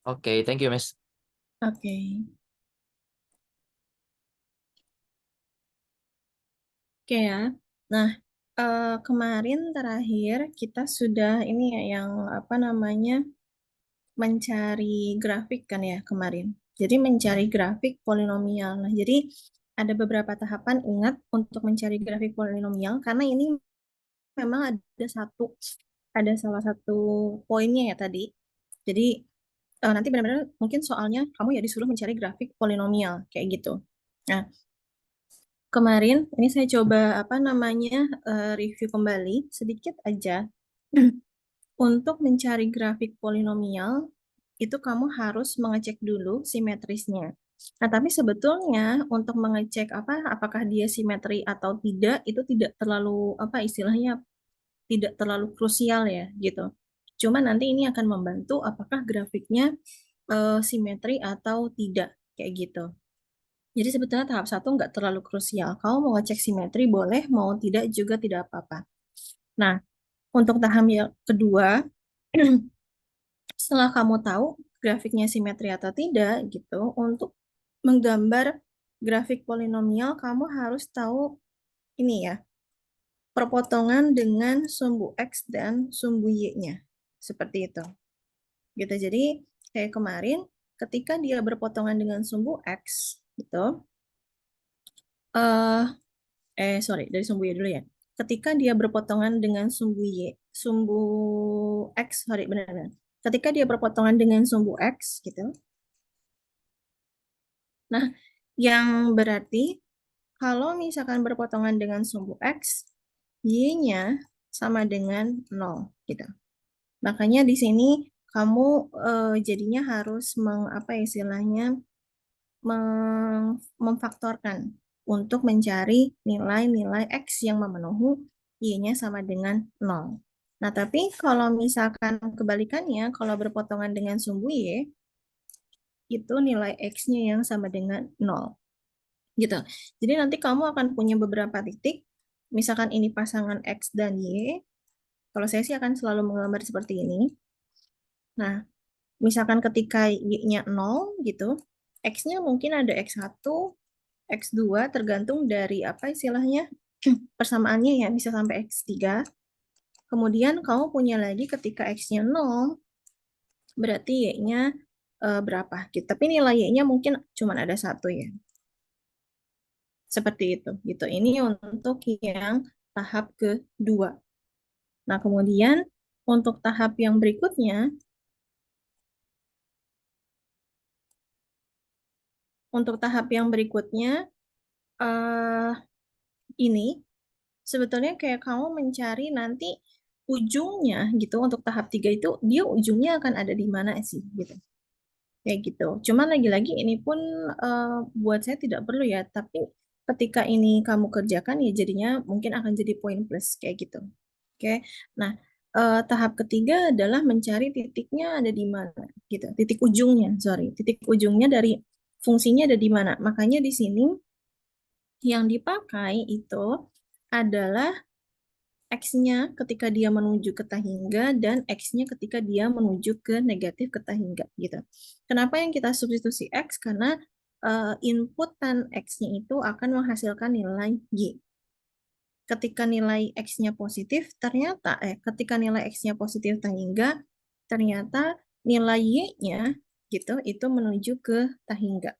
Oke, thank you, Miss. Oke. Oke ya. Nah, kemarin terakhir kita sudah ini ya yang apa namanya mencari grafik kan ya kemarin. Jadi mencari grafik polinomial. Nah, jadi ada beberapa tahapan ingat untuk mencari grafik polinomial karena ini memang ada salah satu poinnya ya tadi. Jadi nanti benar-benar mungkin soalnya kamu ya disuruh mencari grafik polinomial kayak gitu. Nah, kemarin ini saya coba apa namanya review kembali sedikit aja. Untuk mencari grafik polinomial itu kamu harus mengecek dulu simetrisnya. Nah, tapi sebetulnya untuk mengecek apakah dia simetri atau tidak itu tidak terlalu apa istilahnya tidak terlalu krusial ya gitu. Cuma nanti ini akan membantu apakah grafiknya simetri atau tidak kayak gitu. Jadi sebetulnya tahap satu nggak terlalu krusial. Kamu mau ngecek simetri boleh, mau tidak juga tidak apa-apa. Nah, untuk tahap yang kedua, setelah kamu tahu grafiknya simetri atau tidak gitu, untuk menggambar grafik polinomial kamu harus tahu ini ya, perpotongan dengan sumbu X dan sumbu Y-nya. Seperti itu. Gitu. Jadi kayak kemarin ketika dia berpotongan dengan sumbu X gitu, eh sorry, dari sumbu Y dulu ya. Ketika dia berpotongan dengan sumbu Y, sumbu X, sorry, benar-benar. Ketika dia berpotongan dengan sumbu X, gitu. Nah, yang berarti kalau misalkan berpotongan dengan sumbu X, Y-nya sama dengan 0, gitu. Makanya di sini kamu jadinya harus apa istilahnya, memfaktorkan untuk mencari nilai-nilai X yang memenuhi Y-nya sama dengan 0. Nah, tapi kalau misalkan kebalikannya, kalau berpotongan dengan sumbu Y, itu nilai X-nya yang sama dengan 0. Gitu. Jadi nanti kamu akan punya beberapa titik, misalkan ini pasangan X dan Y, kalau saya sih akan selalu menggambar seperti ini. Nah, misalkan ketika Y-nya 0 gitu, X-nya mungkin ada X1, X2 tergantung dari apa istilahnya persamaannya ya bisa sampai X3. Kemudian kamu punya lagi ketika X-nya 0 berarti Y-nya berapa gitu. Tapi nilai Y-nya mungkin cuma ada satu ya. Seperti itu gitu. Ini untuk yang tahap kedua. Nah, kemudian untuk tahap yang berikutnya, untuk tahap yang berikutnya eh ini sebetulnya kayak kamu mencari nanti ujungnya gitu untuk tahap tiga itu dia ujungnya akan ada di mana sih gitu kayak gitu. Cuman lagi-lagi ini pun eh, buat saya tidak perlu ya, tapi ketika ini kamu kerjakan ya jadinya mungkin akan jadi poin plus kayak gitu. Oke, nah tahap ketiga adalah mencari titiknya ada di mana gitu, titik ujungnya, sorry, titik ujungnya dari fungsinya ada di mana. Makanya di sini yang dipakai itu adalah X-nya ketika dia menuju ke Tahingga dan X-nya ketika dia menuju ke negatif ke Tahingga gitu. Kenapa yang kita substitusi X? Karena inputan X-nya itu akan menghasilkan nilai Y. Ketika nilai X-nya positif, ketika nilai X-nya positif Tahingga, ternyata nilai Y-nya gitu itu menuju ke Tahingga.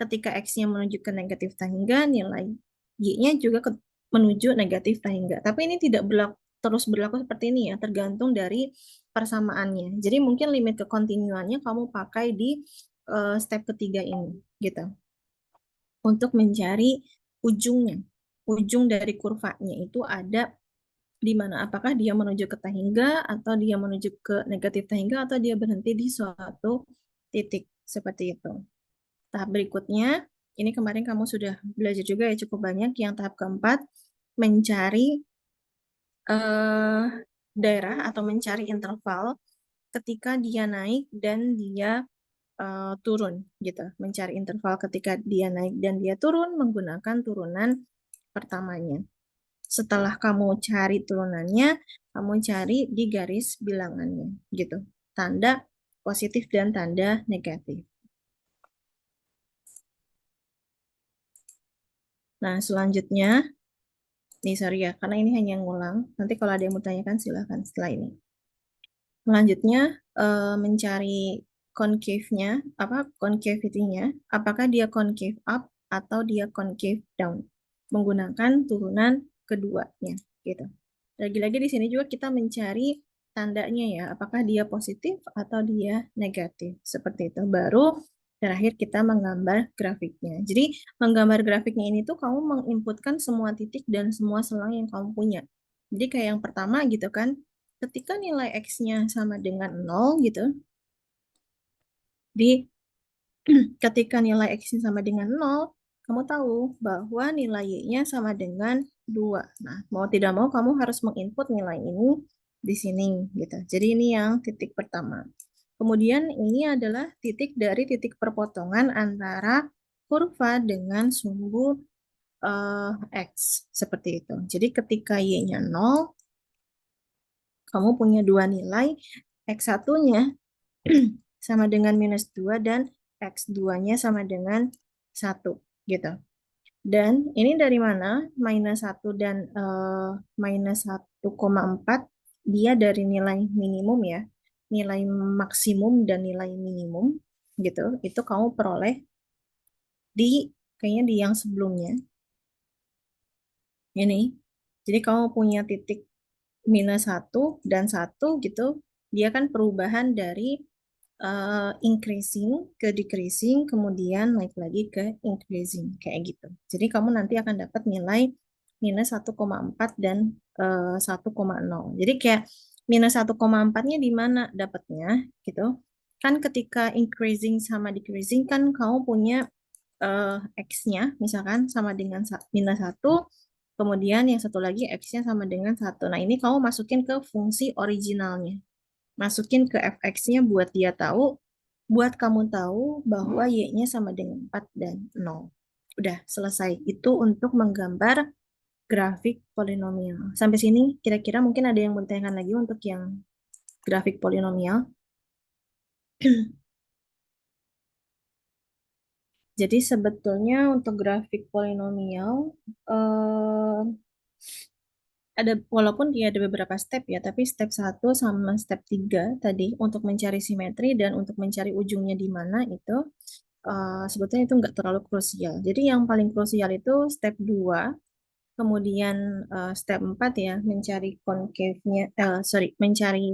Ketika X-nya menuju ke negatif Tahingga, nilai Y-nya juga menuju negatif Tahingga. Tapi ini tidak terus berlaku seperti ini ya, tergantung dari persamaannya. Jadi mungkin limit kekontinuannya kamu pakai di step ketiga ini, gitu. Untuk mencari ujungnya. Ujung dari kurvanya itu ada di mana? Apakah dia menuju ke Tahingga, atau dia menuju ke negatif Tahingga, atau dia berhenti di suatu titik. Seperti itu. Tahap berikutnya, ini kemarin kamu sudah belajar juga ya cukup banyak. Yang tahap keempat, mencari eh, daerah atau mencari interval ketika dia naik dan dia turun gitu. Mencari interval ketika dia naik dan dia turun menggunakan turunan pertamanya. Setelah kamu cari turunannya, kamu cari di garis bilangannya gitu. Tanda positif dan tanda negatif. Nah, selanjutnya, nih sorry ya, karena ini hanya ngulang. Nanti kalau ada yang mau tanyakan silahkan setelah ini. Selanjutnya, mencari concave-nya, apa concavity-nya, apakah dia concave up atau dia concave down, menggunakan turunan keduanya, gitu. Lagi-lagi di sini juga kita mencari tandanya ya, apakah dia positif atau dia negatif, seperti itu. Baru terakhir kita menggambar grafiknya. Jadi menggambar grafiknya ini tuh kamu menginputkan semua titik dan semua selang yang kamu punya. Jadi kayak yang pertama gitu kan, ketika nilai X-nya sama dengan 0 gitu, di ketika nilai X-nya sama dengan 0, kamu tahu bahwa nilai Y-nya sama dengan 2. Nah, mau tidak mau kamu harus menginput nilai ini di sini gitu. Jadi ini yang titik pertama. Kemudian ini adalah titik dari titik perpotongan antara kurva dengan sumbu X seperti itu. Jadi ketika Y-nya 0, kamu punya dua nilai, X1-nya sama dengan minus 2 dan X2-nya sama dengan 1 gitu. Dan ini dari mana? Minus 1 dan minus 1,4 dia dari nilai minimum ya. Nilai maksimum dan nilai minimum gitu. Itu kamu peroleh di kayaknya di yang sebelumnya. Ini. Jadi kamu punya titik minus 1 dan 1 gitu. Dia kan perubahan dari increasing ke decreasing, kemudian naik lagi ke increasing, kayak gitu. Jadi kamu nanti akan dapat nilai minus 1,4 dan 1,0. Jadi kayak minus 1,4-nya di mana dapatnya gitu. Kan ketika increasing sama decreasing kan kamu punya X-nya misalkan sama dengan minus 1, kemudian yang satu lagi X-nya sama dengan 1. Nah, ini kamu masukin ke fungsi originalnya, masukin ke fx-nya buat dia tahu, buat kamu tahu bahwa y-nya sama dengan 4 dan 0. Udah selesai. Itu untuk menggambar grafik polinomial. Sampai sini kira-kira mungkin ada yang mau ditanyakan lagi untuk yang grafik polinomial. Jadi sebetulnya untuk grafik polinomial eh, ada walaupun dia ada beberapa step ya, tapi step 1 sama step 3 tadi untuk mencari simetri dan untuk mencari ujungnya di mana itu sebetulnya itu nggak terlalu krusial. Jadi yang paling krusial itu step 2, kemudian step 4 ya, mencari concave-nya, mencari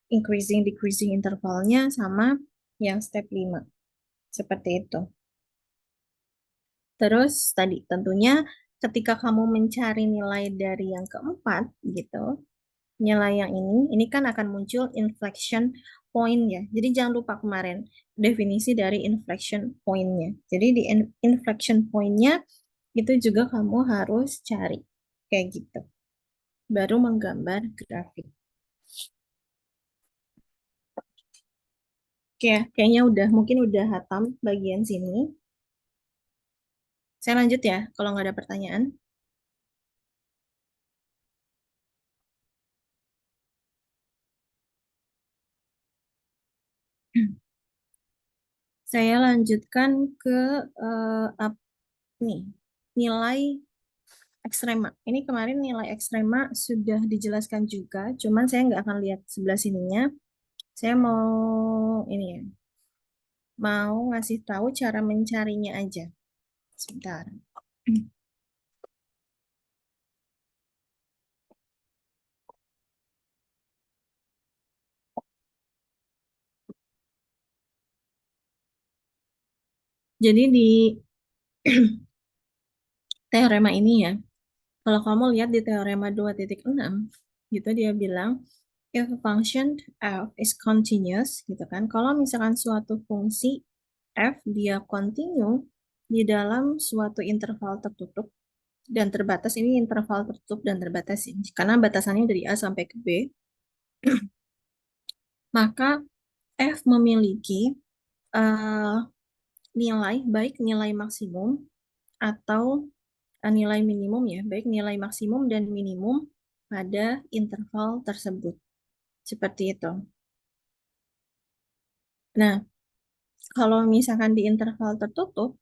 increasing decreasing intervalnya sama yang step 5. Seperti itu. Terus tadi tentunya ketika kamu mencari nilai dari yang keempat gitu, nilai yang ini kan akan muncul inflection point ya. Jadi jangan lupa kemarin definisi dari inflection point-nya. Jadi di inflection point-nya itu juga kamu harus cari kayak gitu. Baru menggambar grafik. Oke, kayaknya mungkin udah hatam bagian sini. Saya lanjut ya, kalau nggak ada pertanyaan. Saya lanjutkan ke nih, nilai ekstrema. Ini kemarin nilai ekstrema sudah dijelaskan juga, cuman saya nggak akan lihat sebelah sininya. Saya mau ini ya, mau ngasih tahu cara mencarinya aja. Sebentar. Jadi di teorema ini ya, kalau kamu lihat di teorema 2.6, gitu dia bilang, if a function f is continuous, gitu kan, kalau misalkan suatu fungsi f dia continue di dalam suatu interval tertutup dan terbatas, ini interval tertutup dan terbatas ini, karena batasannya dari A sampai ke B, maka f memiliki eh, nilai, baik nilai maksimum atau nilai minimum ya, baik nilai maksimum dan minimum pada interval tersebut. Seperti itu. Nah, kalau misalkan di interval tertutup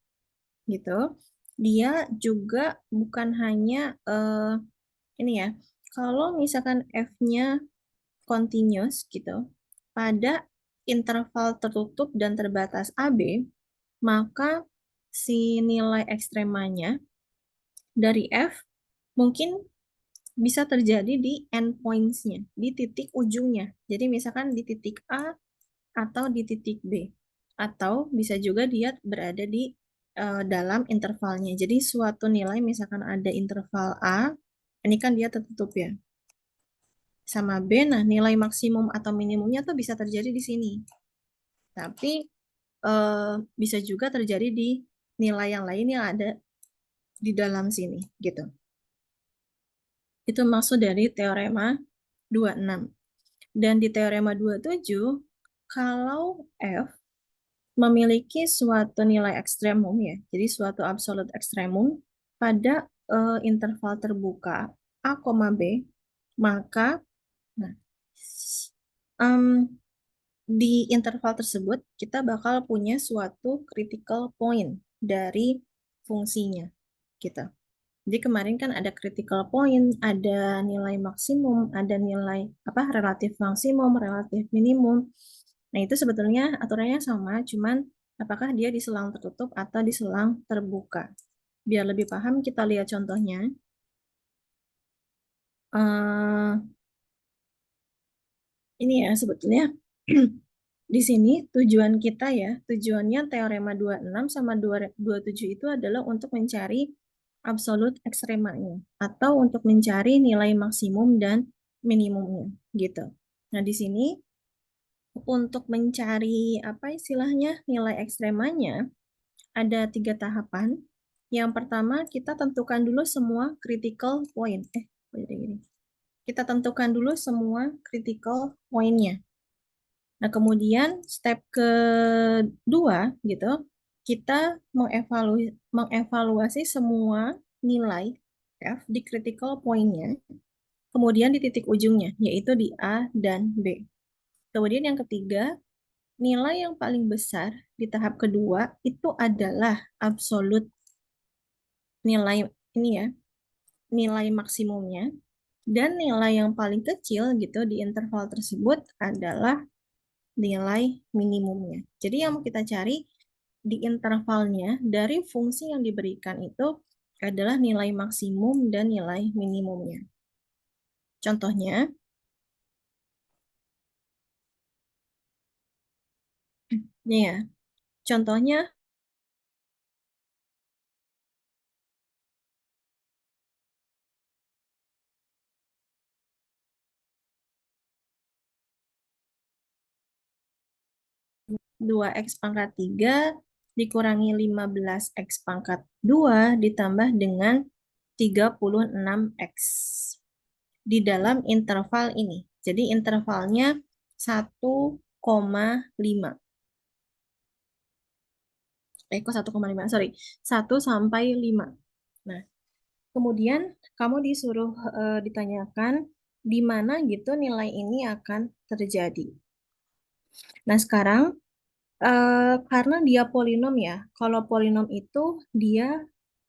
gitu, dia juga bukan hanya ini ya. Kalau misalkan F-nya continuous gitu, pada interval tertutup dan terbatas AB, maka si nilai ekstremanya dari F mungkin bisa terjadi di endpoints-nya, di titik ujungnya. Jadi misalkan di titik A atau di titik B. Atau bisa juga dia berada di dalam intervalnya. Jadi suatu nilai misalkan ada interval A, ini kan dia tertutup ya, sama B, nah nilai maksimum atau minimumnya tuh bisa terjadi di sini. Tapi bisa juga terjadi di nilai yang lain yang ada di dalam sini gitu. Itu maksud dari teorema 26. Dan di teorema 27, kalau F memiliki suatu nilai ekstremum ya, jadi suatu absolute ekstremum pada interval terbuka A, B, maka nah, em, di interval tersebut kita bakal punya suatu critical point dari fungsinya gitu. Jadi kemarin kan ada critical point, ada nilai maksimum, ada nilai apa relatif maksimum, relatif minimum. Nah, itu sebetulnya aturannya sama, cuman apakah dia di selang tertutup atau di selang terbuka. Biar lebih paham, kita lihat contohnya. Eh ini ya sebetulnya di sini tujuan kita ya, tujuannya teorema 26 sama 27 itu adalah untuk mencari absolut ekstremanya atau untuk mencari nilai maksimum dan minimumnya gitu. Nah, di sini untuk mencari apa istilahnya nilai ekstremanya ada 3 tahapan. Yang pertama kita tentukan dulu semua critical point. Jadi gini. Kita tentukan dulu semua critical pointnya. Nah, kemudian step kedua gitu, kita mengevaluasi semua nilai F di critical point-nya, kemudian di titik ujungnya, yaitu di A dan B. Kemudian yang ketiga, nilai yang paling besar di tahap kedua itu adalah absolut nilai ini ya, nilai maksimumnya, dan nilai yang paling kecil gitu di interval tersebut adalah nilai minimumnya. Jadi yang mau kita cari di intervalnya dari fungsi yang diberikan itu adalah nilai maksimum dan nilai minimumnya. Contohnya, ini ya, contohnya 2x pangkat 3 dikurangi 15x pangkat 2 ditambah dengan 36x di dalam interval ini. Jadi intervalnya 1,5. Kok 1,5? Sorry. 1 sampai 5. Nah, kemudian kamu disuruh ditanyakan di mana gitu nilai ini akan terjadi. Nah, sekarang karena dia polinom ya, kalau polinom itu dia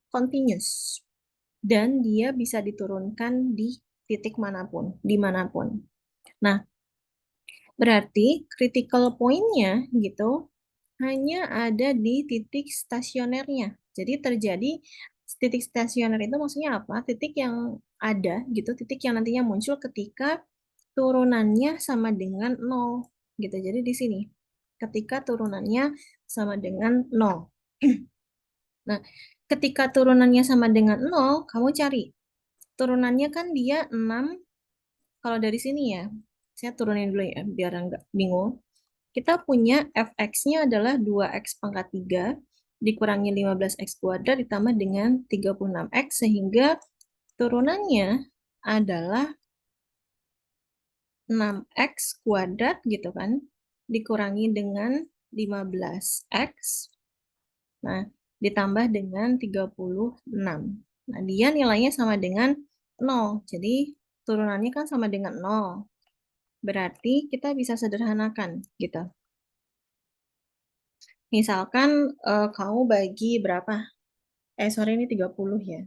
continuous dan dia bisa diturunkan di titik manapun, dimanapun. Nah, berarti critical point-nya gitu hanya ada di titik stasionernya. Jadi terjadi titik stasioner itu maksudnya apa? Titik yang ada gitu, titik yang nantinya muncul ketika turunannya sama dengan 0 gitu. Jadi di sini ketika turunannya sama dengan 0. Nah, ketika turunannya sama dengan 0, kamu cari turunannya kan dia 6 kalau dari sini ya. Saya turunin dulu ya biar nggak bingung. Kita punya fx-nya adalah 2x pangkat 3 dikurangi 15x kuadrat ditambah dengan 36x sehingga turunannya adalah 6x kuadrat gitu kan dikurangi dengan 15x. Nah, ditambah dengan 36. Nah, dia nilainya sama dengan 0. Jadi turunannya kan sama dengan 0. Berarti kita bisa sederhanakan gitu. Misalkan kamu bagi berapa? Sorry ini 30 ya.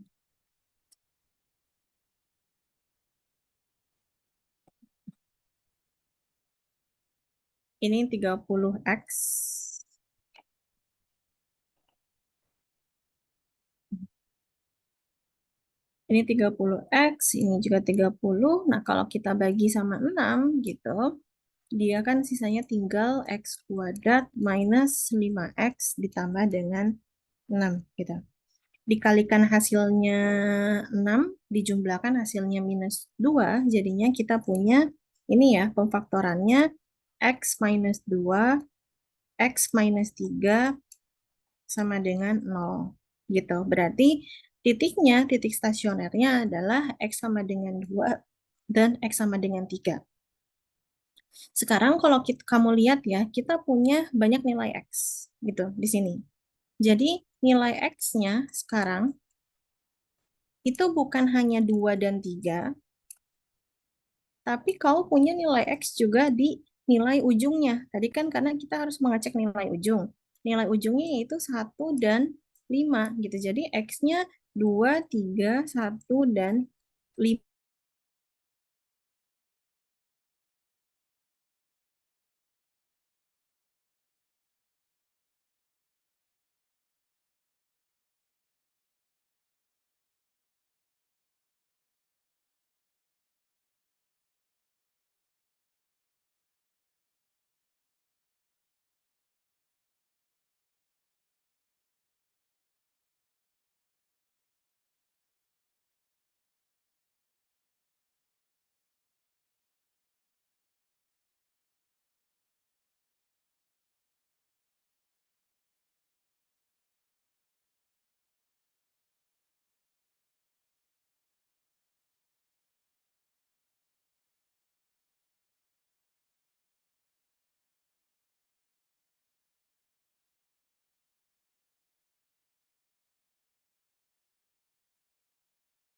Ini 30x. Ini 30x, ini juga 30. Nah, kalau kita bagi sama 6 gitu, dia kan sisanya tinggal x kuadrat minus 5x ditambah dengan 6 gitu. Dikalikan hasilnya 6, dijumlahkan hasilnya minus 2, jadinya kita punya ini ya, pemfaktorannya x minus 2, x minus 3 sama dengan 0 gitu. Berarti titiknya, titik stasionernya adalah x sama dengan 2 dan x sama dengan 3. Sekarang kalau kamu lihat ya, kita punya banyak nilai x gitu di sini. Jadi nilai x-nya sekarang itu bukan hanya 2 dan 3, tapi kau punya nilai X juga di nilai ujungnya. Tadi kan karena kita harus mengecek nilai ujung. Nilai ujungnya yaitu 1 dan 5 gitu. Jadi X-nya 2, 3, 1, dan 5.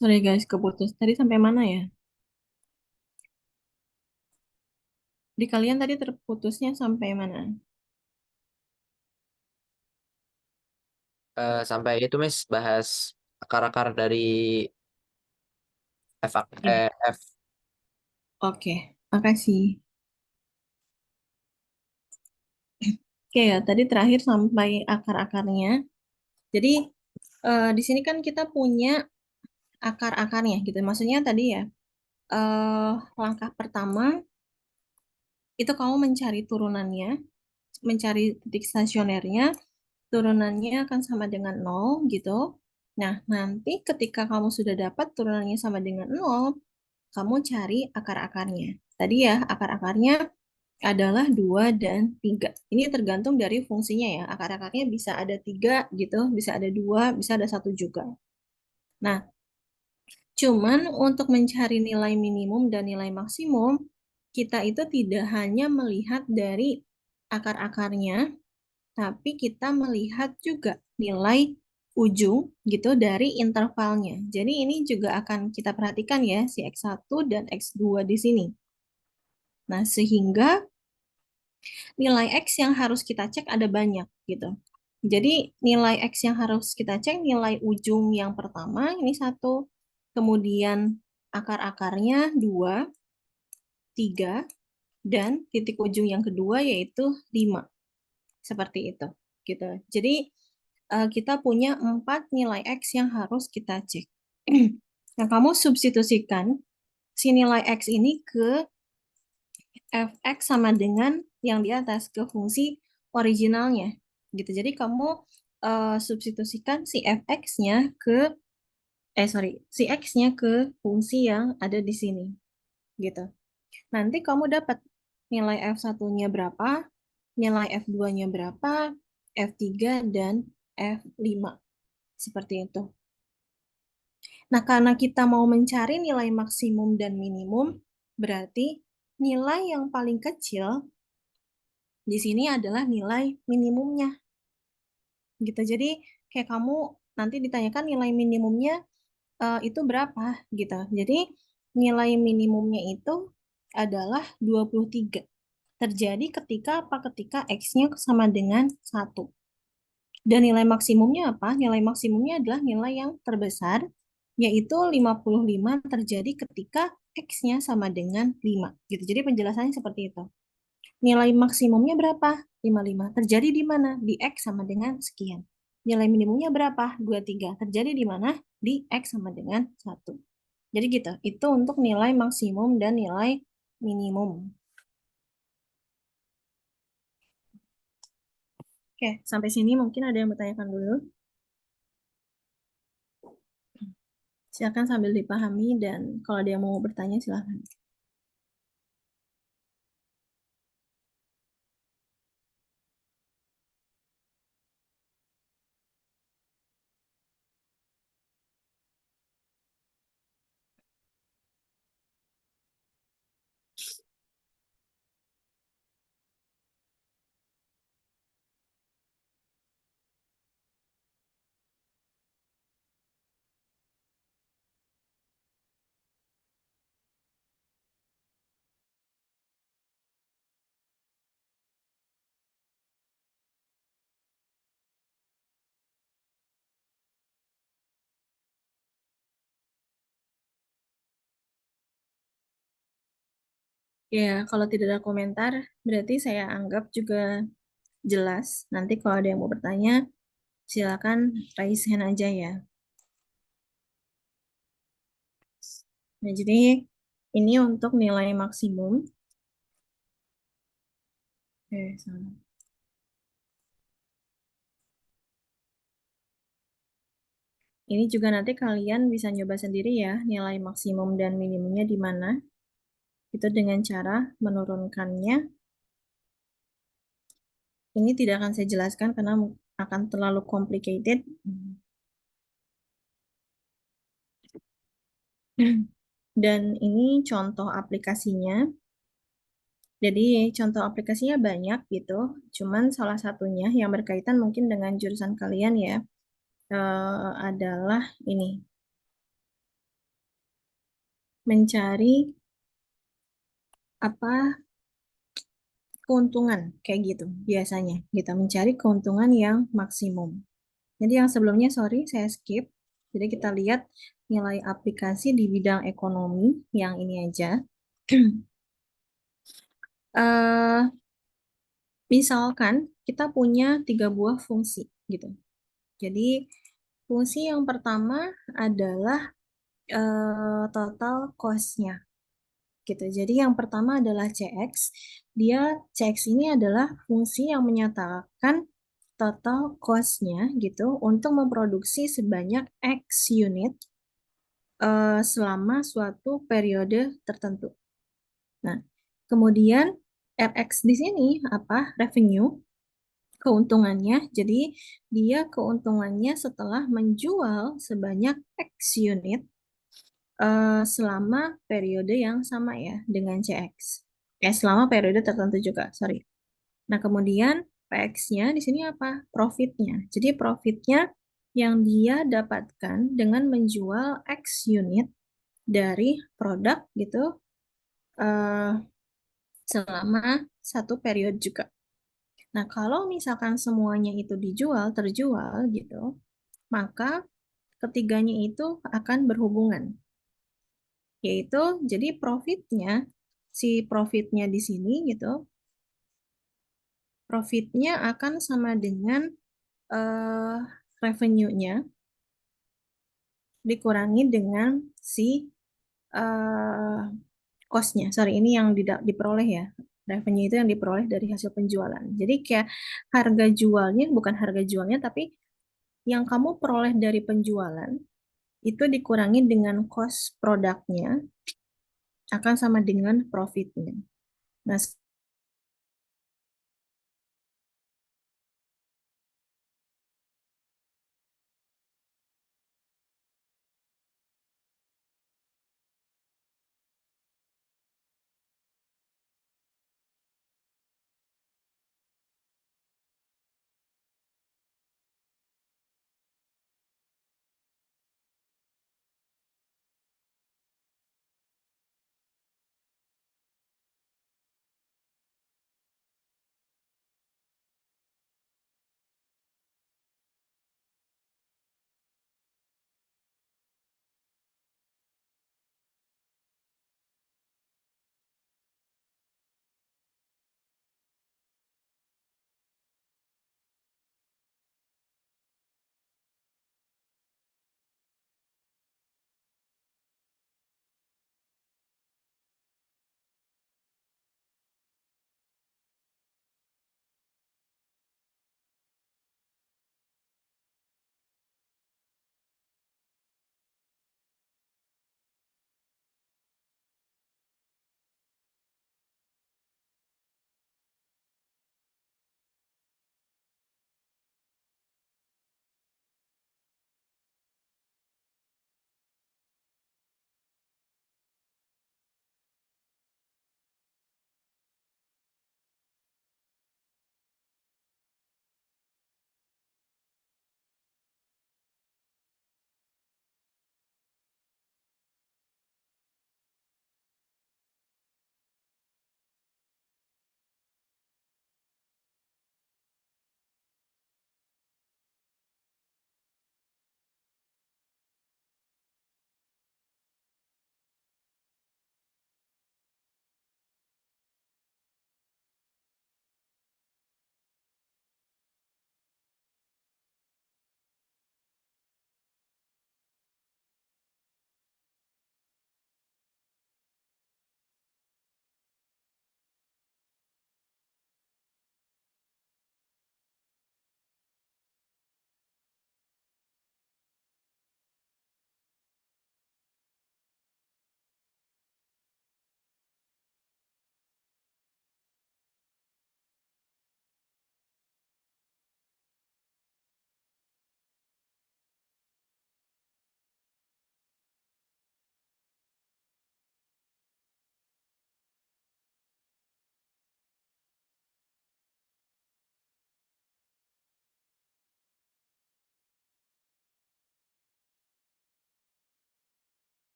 Sorry guys, keputus. Tadi sampai mana ya? Di kalian tadi terputusnya sampai mana? Sampai itu Miss bahas akar-akar dari Ini. F. Oke, makasih. Oke ya, tadi terakhir sampai akar-akarnya. Jadi di sini kan kita punya akar-akarnya gitu. Maksudnya tadi ya, eh, langkah pertama itu kamu mencari turunannya, mencari titik stasionernya, turunannya akan sama dengan 0 gitu. Nah, nanti ketika kamu sudah dapat turunannya sama dengan 0, kamu cari akar-akarnya. Tadi ya, akar-akarnya adalah 2 dan 3. Ini tergantung dari fungsinya ya. Akar-akarnya bisa ada 3 gitu, bisa ada 2, bisa ada 1 juga. Nah, cuman untuk mencari nilai minimum dan nilai maksimum, kita itu tidak hanya melihat dari akar-akarnya, tapi kita melihat juga nilai ujung gitu dari intervalnya. Jadi ini juga akan kita perhatikan ya, si X1 dan X2 di sini. Nah, sehingga nilai X yang harus kita cek ada banyak gitu. Jadi nilai X yang harus kita cek nilai ujung yang pertama ini 1, kemudian akar-akarnya 2, 3, dan titik ujung yang kedua yaitu 5. Seperti itu gitu. Jadi kita punya 4 nilai X yang harus kita cek. Nah, kamu substitusikan si nilai X ini ke fx sama dengan yang di atas ke fungsi originalnya gitu. Jadi kamu substitusikan si fx-nya ke sorry, si x-nya ke fungsi yang ada di sini gitu. Nanti kamu dapat nilai f1-nya berapa, nilai f2-nya berapa, f3 dan f5 seperti itu. Nah, karena kita mau mencari nilai maksimum dan minimum, berarti nilai yang paling kecil di sini adalah nilai minimumnya gitu. Jadi kayak kamu nanti ditanyakan nilai minimumnya itu berapa gitu. Jadi nilai minimumnya itu adalah 23. terjadi ketika apa? Ketika X-nya sama dengan 1. Dan nilai maksimumnya apa? Nilai maksimumnya adalah nilai yang terbesar, yaitu 55 terjadi ketika X-nya sama dengan 5. Gitu. Jadi penjelasannya seperti itu. Nilai maksimumnya berapa? 55. Terjadi di mana? Di X sama dengan sekian. Nilai minimumnya berapa? 23. Terjadi di mana? Di X sama dengan 1. Jadi gitu. Itu untuk nilai maksimum dan nilai minimum. Oke, sampai sini mungkin ada yang bertanyakan dulu. Silakan sambil dipahami dan kalau ada yang mau bertanya silakan. Ya, kalau tidak ada komentar, berarti saya anggap juga jelas. Nanti kalau ada yang mau bertanya, silakan raise hand aja ya. Nah, jadi ini untuk nilai maksimum. Sama. Ini juga nanti kalian bisa nyoba sendiri ya, nilai maksimum dan minimumnya di mana. Itu dengan cara menurunkannya. Ini tidak akan saya jelaskan karena akan terlalu complicated. Dan ini contoh aplikasinya. Jadi contoh aplikasinya banyak gitu. Cuman salah satunya yang berkaitan mungkin dengan jurusan kalian ya, adalah ini. Mencari apa keuntungan kayak gitu biasanya. Kita mencari keuntungan yang maksimum. Jadi yang sebelumnya sorry saya skip. Jadi kita lihat nilai aplikasi di bidang ekonomi yang ini aja. eh Misalkan kita punya 3 buah fungsi gitu. Jadi fungsi yang pertama adalah total cost-nya gitu. Jadi yang pertama adalah CX. CX ini adalah fungsi yang menyatakan total cost-nya gitu untuk memproduksi sebanyak X unit selama suatu periode tertentu. Nah, kemudian RX di sini apa? Revenue, keuntungannya. Jadi dia keuntungannya setelah menjual sebanyak X unit selama periode yang sama ya dengan CX. Selama periode tertentu juga, sorry. Nah, kemudian PX-nya di sini apa? Profitnya. Jadi profitnya yang dia dapatkan dengan menjual X unit dari produk gitu eh, selama satu periode juga. Nah, kalau misalkan semuanya itu terjual gitu, maka ketiganya itu akan berhubungan. Yaitu jadi profitnya di sini gitu, profitnya akan sama dengan eh, revenue-nya dikurangi dengan si eh, cost-nya. Sorry, ini yang diperoleh ya. Revenue itu yang diperoleh dari hasil penjualan. Jadi kayak harga jualnya, bukan harga jualnya, tapi yang kamu peroleh dari penjualan itu dikurangi dengan cost produknya akan sama dengan profitnya. Nah,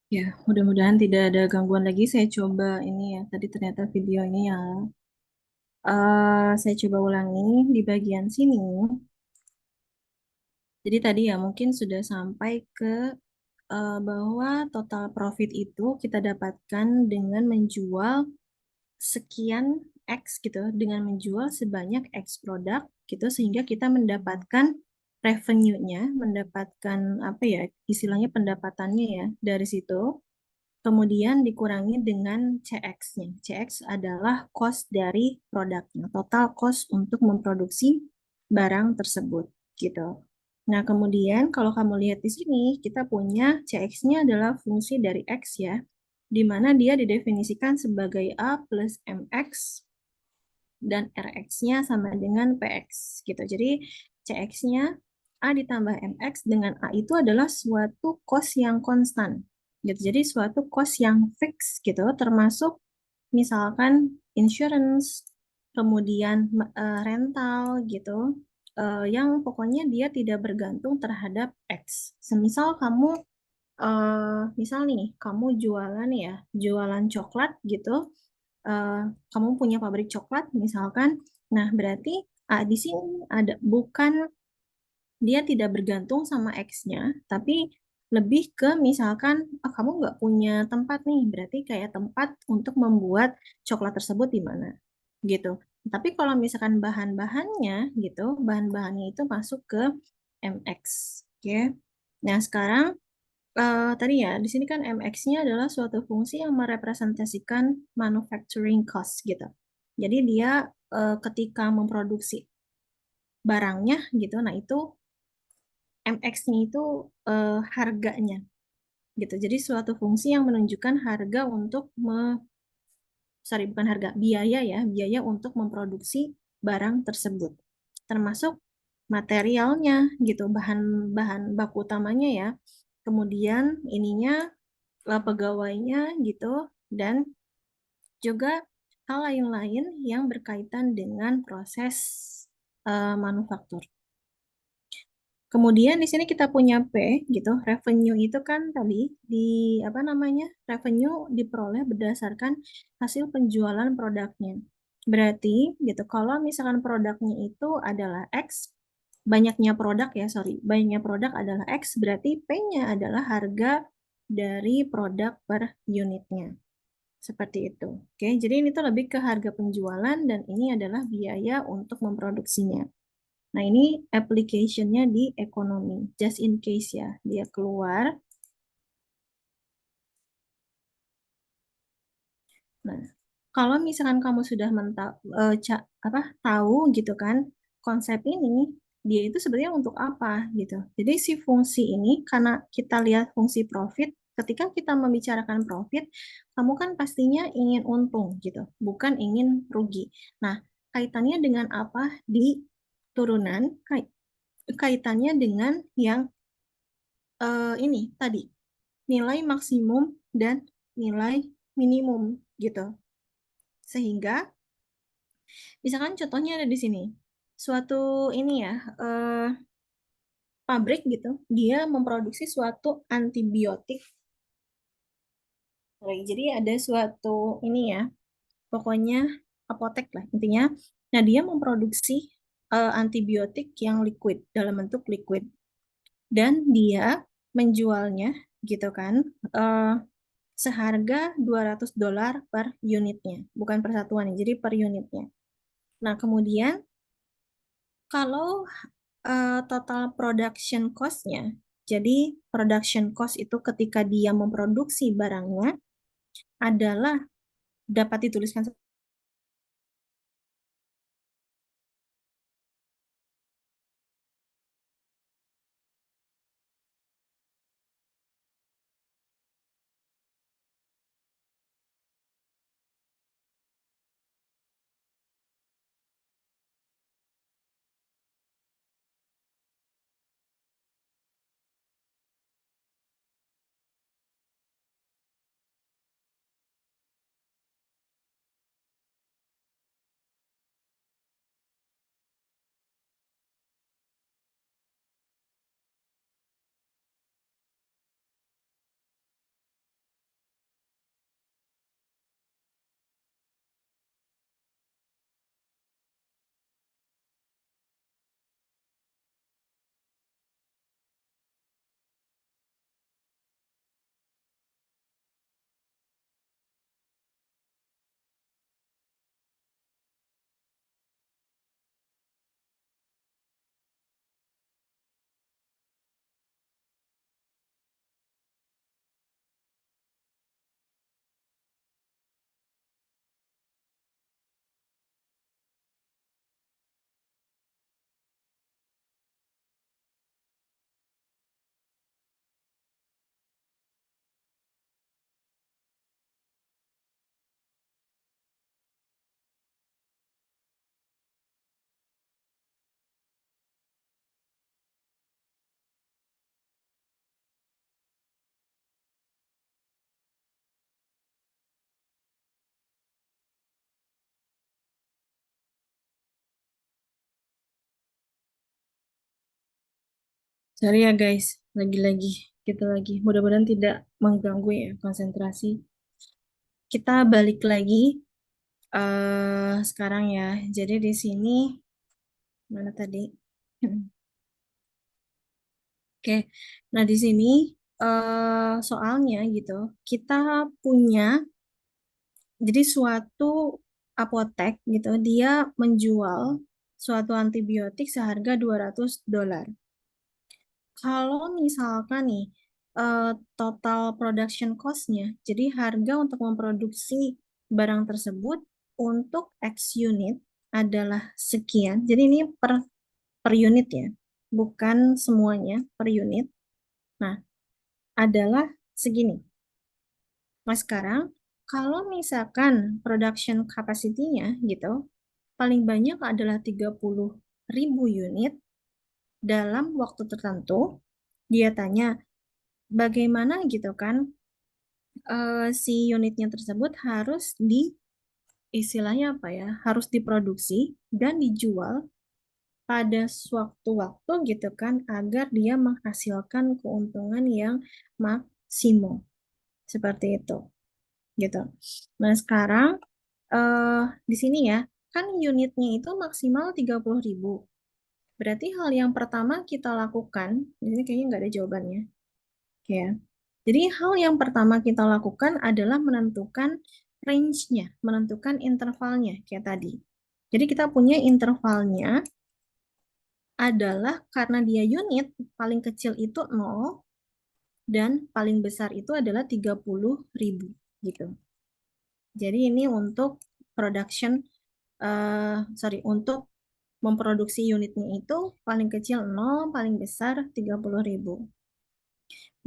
Ya, mudah-mudahan tidak ada gangguan lagi. Saya coba ini ya, tadi ternyata videonya ya. Saya coba ulangi di bagian sini. Jadi tadi ya mungkin sudah sampai ke bahwa total profit itu kita dapatkan dengan menjual sekian X gitu, dengan menjual sebanyak X produk gitu, sehingga kita mendapatkan revenue-nya, mendapatkan apa ya, istilahnya pendapatannya ya dari situ. Kemudian dikurangi dengan CX-nya. CX adalah cost dari produknya, total cost untuk memproduksi barang tersebut, gitu. Nah, kemudian kalau kamu lihat di sini, kita punya CX-nya adalah fungsi dari X ya, di mana dia didefinisikan sebagai A plus MX dan Rx-nya sama dengan Px gitu. Jadi Cx-nya A ditambah Mx dengan A itu adalah suatu cost yang konstan gitu. Jadi suatu cost yang fix gitu, termasuk misalkan insurance, kemudian rental gitu, yang pokoknya dia tidak bergantung terhadap X. Semisal kamu misal nih, kamu jualan ya, jualan coklat gitu, eh, kamu punya pabrik coklat misalkan, nah berarti di sini ada bukan dia tidak bergantung sama X-nya, tapi lebih ke misalkan kamu nggak punya tempat nih, berarti kayak tempat untuk membuat coklat tersebut di mana gitu. Tapi kalau misalkan bahan-bahannya gitu, bahan-bahannya itu masuk ke MX, oke. Nah sekarang tadi ya, di sini kan MX-nya adalah suatu fungsi yang merepresentasikan manufacturing cost gitu. Jadi dia ketika memproduksi barangnya gitu, nah itu MX-nya itu harganya gitu. Jadi suatu fungsi yang menunjukkan harga untuk sorry bukan harga, biaya ya, biaya untuk memproduksi barang tersebut. Termasuk materialnya gitu, bahan-bahan baku utamanya ya. Kemudian ininya pegawainya gitu, dan juga hal lain-lain yang berkaitan dengan proses manufaktur. Kemudian di sini kita punya P gitu. Revenue itu kan tadi di apa namanya? Revenue diperoleh berdasarkan hasil penjualan produknya. Berarti gitu kalau misalkan produknya itu adalah X, banyaknya produk ya, sorry, banyaknya produk adalah X, berarti P-nya adalah harga dari produk per unitnya. Seperti itu. Oke, jadi ini tuh lebih ke harga penjualan dan ini adalah biaya untuk memproduksinya. Nah, ini application-nya di ekonomi. Just in case ya, dia keluar. Nah, kalau misalkan kamu sudah tahu gitu kan konsep ini, dia itu sebenarnya untuk apa gitu. Jadi si fungsi ini karena kita lihat fungsi profit, ketika kita membicarakan profit, kamu kan pastinya ingin untung gitu, bukan ingin rugi. Nah, kaitannya dengan apa di turunan? Kaitannya dengan yang ini tadi, nilai maksimum dan nilai minimum gitu. Sehingga misalkan contohnya ada di sini. Suatu ini ya, pabrik gitu, dia memproduksi suatu antibiotik. Jadi ada suatu ini ya, pokoknya apotek lah intinya. Nah, dia memproduksi antibiotik yang liquid, dalam bentuk liquid. Dan dia menjualnya gitu kan, eh, seharga $200 per unitnya, bukan per satuan, jadi per unitnya. Nah, kemudian kalau total production cost-nya, jadi production cost itu ketika dia memproduksi barangnya adalah dapat dituliskan Sorry ya guys, lagi-lagi kita lagi. Mudah-mudahan tidak mengganggu ya konsentrasi. Kita balik lagi sekarang ya. Jadi di sini mana tadi? Oke. Nah, di sini soalnya gitu, kita punya jadi suatu apotek gitu, dia menjual suatu antibiotik seharga $200. Kalau misalkan nih total production cost-nya, jadi harga untuk memproduksi barang tersebut untuk X unit adalah sekian. Jadi ini per unit ya, bukan semuanya per unit. Nah, adalah segini. Nah, sekarang kalau misalkan production capacity-nya gitu, paling banyak adalah 30.000 unit dalam waktu tertentu. Dia tanya, bagaimana gitu kan si unitnya tersebut harus istilahnya apa ya, harus diproduksi dan dijual pada suatu waktu gitu kan agar dia menghasilkan keuntungan yang maksimum seperti itu gitu. Nah, sekarang eh di sini ya, kan unitnya itu maksimal 30.000. Berarti hal yang pertama kita lakukan, di sini kayaknya nggak ada jawabannya. Oke ya. Jadi hal yang pertama kita lakukan adalah menentukan range-nya, menentukan intervalnya kayak tadi. Jadi kita punya intervalnya adalah karena dia unit, paling kecil itu 0 dan paling besar itu adalah 30.000 gitu. Jadi ini untuk production, sorry, untuk memproduksi unitnya itu paling kecil 0, paling besar 30.000.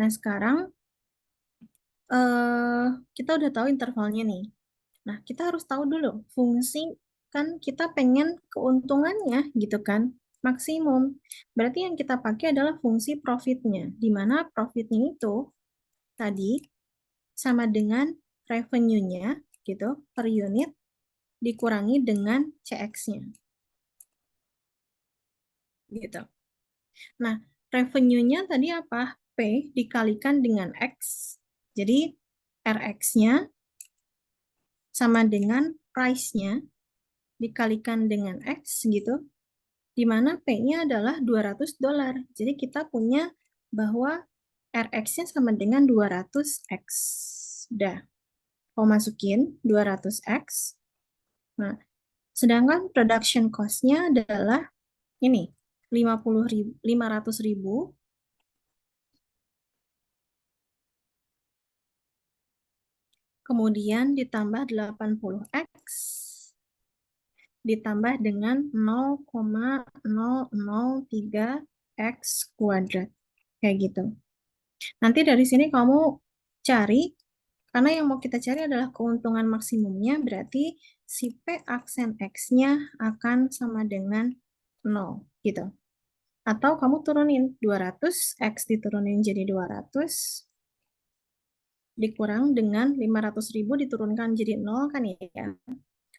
Nah, sekarang kita udah tahu intervalnya nih. Nah, kita harus tahu dulu fungsi, kan kita pengen keuntungannya gitu kan, maksimum. Berarti yang kita pakai adalah fungsi profitnya, di mana profitnya itu tadi sama dengan revenue-nya gitu per unit dikurangi dengan CX-nya gitu. Nah, revenue-nya tadi apa? P dikalikan dengan X. Jadi RX-nya sama dengan price-nya dikalikan dengan X gitu, di mana P-nya adalah $200. Jadi kita punya bahwa RX-nya sama dengan 200X. Udah, mau masukin 200X. Nah, sedangkan production cost-nya adalah ini, 500.000 kemudian ditambah 80X ditambah dengan 0,003X kuadrat. Kayak gitu. Nanti dari sini kamu cari, karena yang mau kita cari adalah keuntungan maksimumnya, berarti si P aksen X-nya akan sama dengan 0, gitu. Atau kamu turunin 200, X diturunin jadi 200, dikurang dengan 500.000 diturunkan jadi 0 kan ya.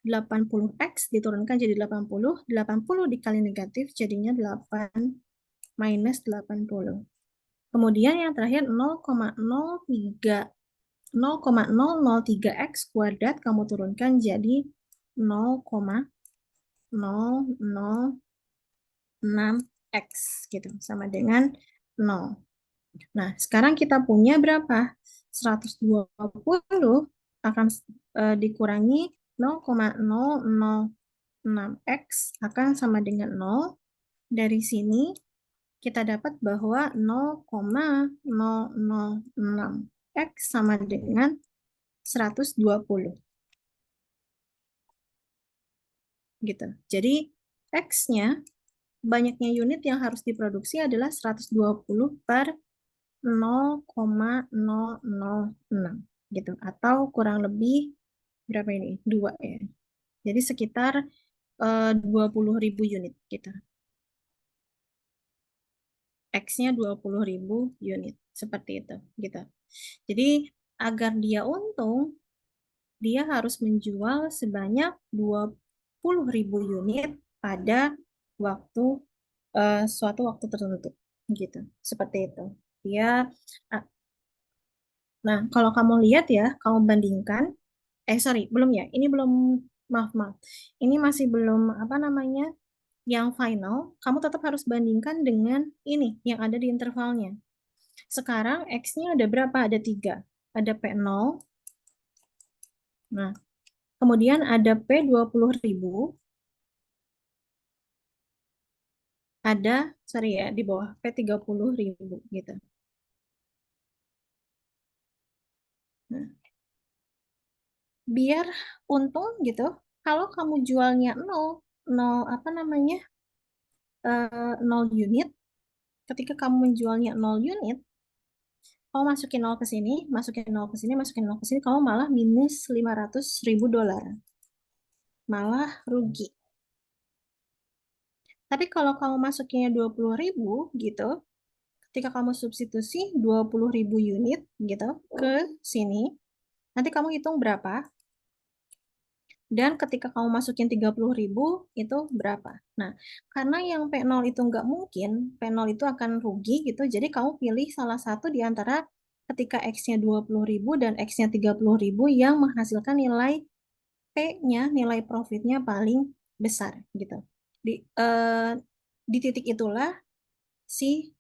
80X diturunkan jadi 80, 80 dikali negatif jadinya 8 minus 80. Kemudian yang terakhir 0,003 X kuadrat kamu turunkan jadi 0,0006X gitu, sama dengan 0. Nah, sekarang kita punya berapa? 120 akan dikurangi 0,006X akan sama dengan 0. Dari sini kita dapat bahwa 0,006X sama dengan 120. Gitu. Jadi X-nya, banyaknya unit yang harus diproduksi adalah 120 per 0,006 gitu. Atau kurang lebih berapa ini? 2 ya. Jadi sekitar 20.000 unit gitu. X-nya 20.000 unit. Seperti itu gitu. Jadi agar dia untung, dia harus menjual sebanyak 20.000 unit pada suatu waktu tertentu. gitu. Seperti itu. Dia, ah, nah kalau kamu lihat ya, kamu bandingkan, sorry, belum ya, ini belum, maaf maaf, ini masih belum apa namanya, yang final. Kamu tetap harus bandingkan dengan ini yang ada di intervalnya. Sekarang X-nya ada berapa? Ada tiga. Ada P0, nah kemudian ada P20.000, ada, sorry ya, di bawah P30.000 gitu. Nah, biar untung gitu, kalau kamu jualnya nol, nol apa namanya, 0 unit, ketika kamu menjualnya 0 unit, kamu masukin nol ke sini, masukin nol ke sini, masukin nol ke sini, kamu malah minus 500.000 dolar, malah rugi. Tapi kalau kamu masukinnya 20.000 gitu, ketika kamu substitusi 20.000 unit gitu ke sini, nanti kamu hitung berapa, dan ketika kamu masukin 30.000 itu berapa. Nah, karena yang P0 itu nggak mungkin, P0 itu akan rugi gitu, jadi kamu pilih salah satu di antara ketika X-nya 20.000 dan X-nya 30.000 yang menghasilkan nilai P-nya, nilai profitnya paling besar gitu. Di, eh, di titik itulah si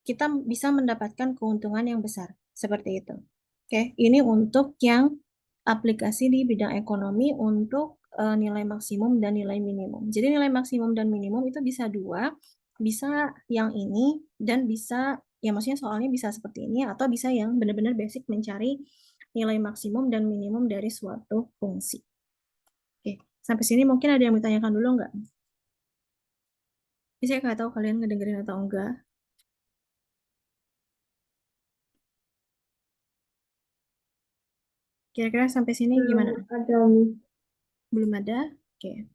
kita bisa mendapatkan keuntungan yang besar. Seperti itu. Oke, ini untuk yang aplikasi di bidang ekonomi untuk nilai maksimum dan nilai minimum. Jadi nilai maksimum dan minimum itu bisa dua, bisa yang ini dan bisa, ya maksudnya soalnya bisa seperti ini atau bisa yang benar-benar basic mencari nilai maksimum dan minimum dari suatu fungsi. Oke, sampai sini mungkin ada yang ditanyakan dulu nggak? Bisa saya nggak tahu kalian ngedengerin atau enggak. Kira-kira sampai sini Belum gimana? ada nih. Belum ada? Oke.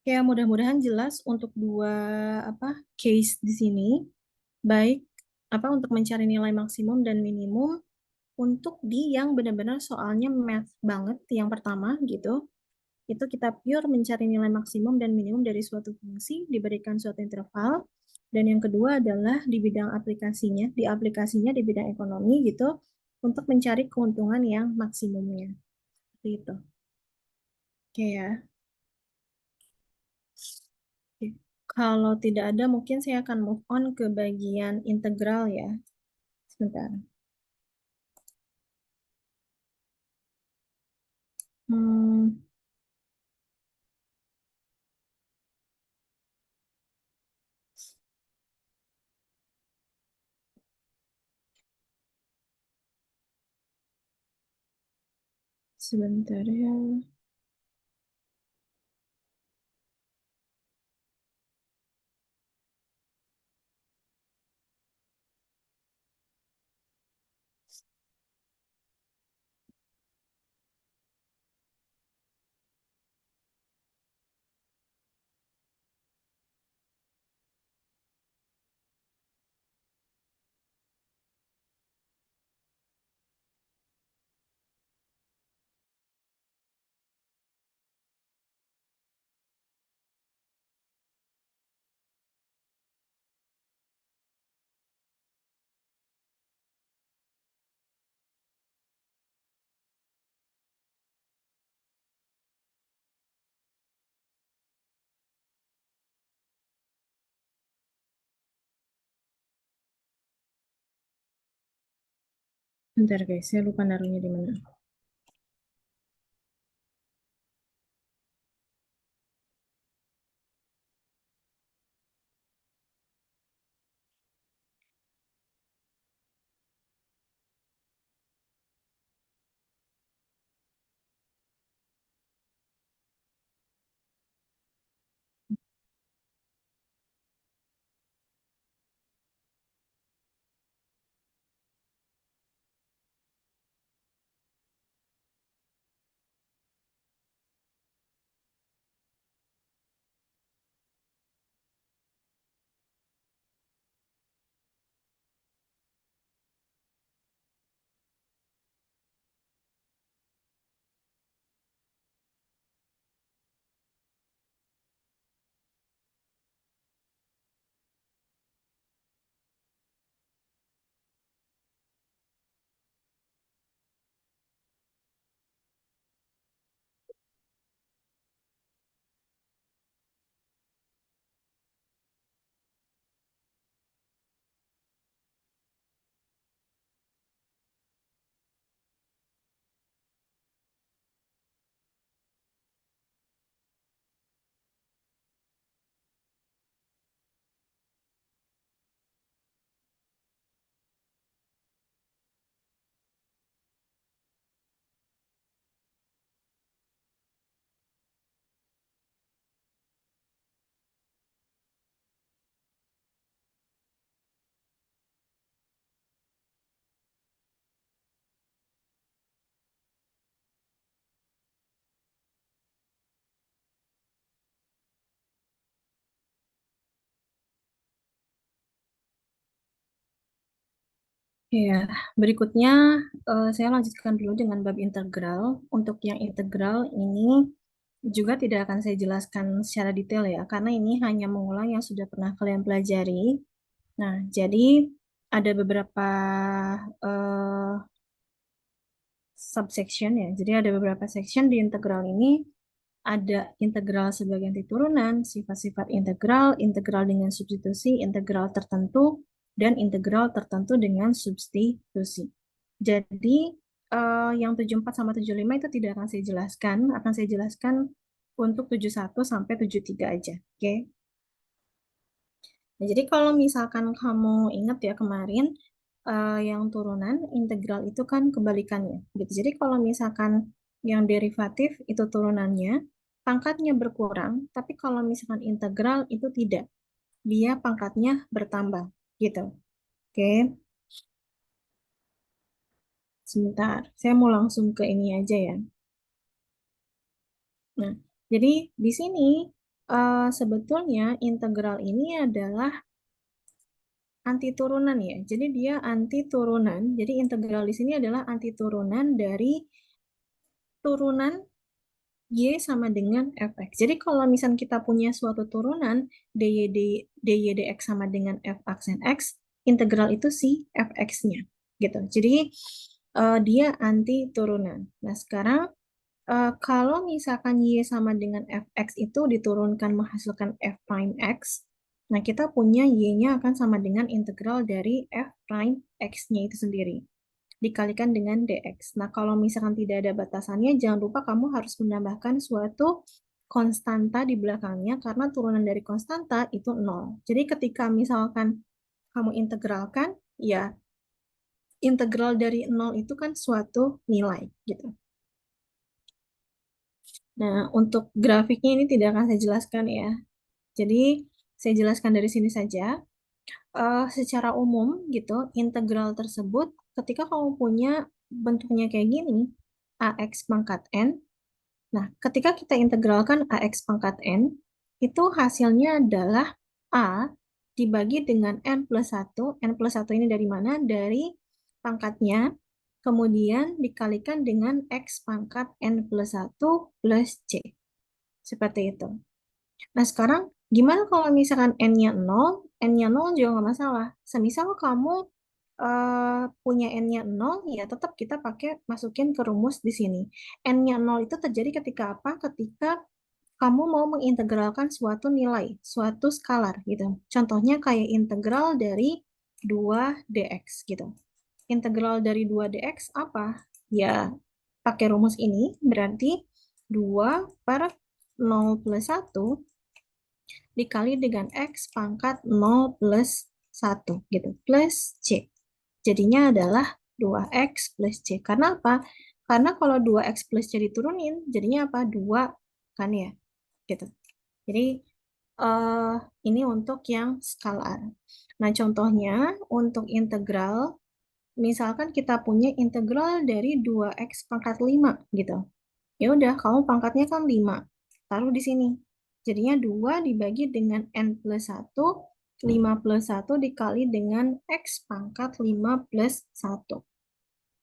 Ya, mudah-mudahan jelas untuk dua apa case di sini, baik apa untuk mencari nilai maksimum dan minimum untuk di yang benar-benar soalnya math banget yang pertama gitu. Itu kita pure mencari nilai maksimum dan minimum dari suatu fungsi diberikan suatu interval. Dan yang kedua adalah di bidang aplikasinya, di bidang ekonomi gitu, untuk mencari keuntungan yang maksimumnya. Seperti itu. Oke ya. Oke. Kalau tidak ada, mungkin saya akan move on ke bagian integral ya. Sebentar. Hmm, sebentar ya. Bentar guys, saya lupa naruhnya di mana. Ya, berikutnya saya lanjutkan dulu dengan bab integral. Untuk yang integral ini juga tidak akan saya jelaskan secara detail ya, karena ini hanya mengulang yang sudah pernah kalian pelajari. Nah, jadi ada beberapa eh, subsection ya. Jadi ada beberapa section di integral ini. Ada integral sebagai anti turunan, sifat-sifat integral, integral dengan substitusi, integral tertentu, dan integral tertentu dengan substitusi. Jadi yang 74 sama 75 itu tidak akan saya jelaskan untuk 71 sampai 73 aja. Oke. Nah, jadi kalau misalkan kamu ingat ya kemarin yang turunan integral itu kan kebalikannya gitu. Jadi kalau misalkan yang derivatif itu turunannya pangkatnya berkurang, tapi kalau misalkan integral itu tidak, dia pangkatnya bertambah gitu. Oke, sebentar. Saya mau langsung ke ini aja ya. Nah, jadi di sini sebetulnya integral ini adalah anti turunan ya. Jadi dia anti turunan. Jadi integral di sini adalah anti turunan dari turunan Y sama dengan fx. Jadi kalau misalnya kita punya suatu turunan dy dx sama dengan f aksen x, integral itu si fx-nya gitu. Jadi dia anti turunan. Nah, sekarang kalau misalkan y sama dengan fx itu diturunkan menghasilkan f prime x, nah kita punya y-nya akan sama dengan integral dari f prime x-nya itu sendiri dikalikan dengan dx. Nah, kalau misalkan tidak ada batasannya, jangan lupa kamu harus menambahkan suatu konstanta di belakangnya karena turunan dari konstanta itu nol. Jadi ketika misalkan kamu integralkan, ya integral dari nol itu kan suatu nilai gitu. Nah, untuk grafiknya ini tidak akan saya jelaskan ya. Jadi, saya jelaskan dari sini saja. Secara umum gitu, integral tersebut ketika kamu punya bentuknya kayak gini, ax pangkat n. Nah, ketika kita integralkan ax pangkat n, itu hasilnya adalah a dibagi dengan n plus 1. N plus 1 ini dari mana? Dari pangkatnya, kemudian dikalikan dengan x pangkat n plus 1 plus c. Seperti itu. Nah, sekarang gimana kalau misalkan n-nya 0? N-nya 0 juga nggak masalah. Semisal kamu punya n-nya 0, ya tetap kita pakai masukin ke rumus di sini. N-nya 0 itu terjadi ketika apa? Ketika kamu mau mengintegralkan suatu nilai, suatu skalar gitu. Contohnya kayak integral dari 2 dx gitu. Integral dari 2 dx apa? Ya, pakai rumus ini berarti 2 per 0 plus 1 dikali dengan X pangkat 0 plus 1 gitu, plus C. Jadinya adalah 2X plus C. Karena apa? Karena kalau 2X plus C diturunin, jadinya apa? 2 kan ya, gitu. Jadi eh, ini untuk yang skalar. Nah, contohnya untuk integral, misalkan kita punya integral dari 2X pangkat 5 gitu. Ya udah, kamu pangkatnya kan 5. Taruh di sini. Jadinya 2 dibagi dengan n plus 1, 5 plus 1 dikali dengan x pangkat 5 plus 1.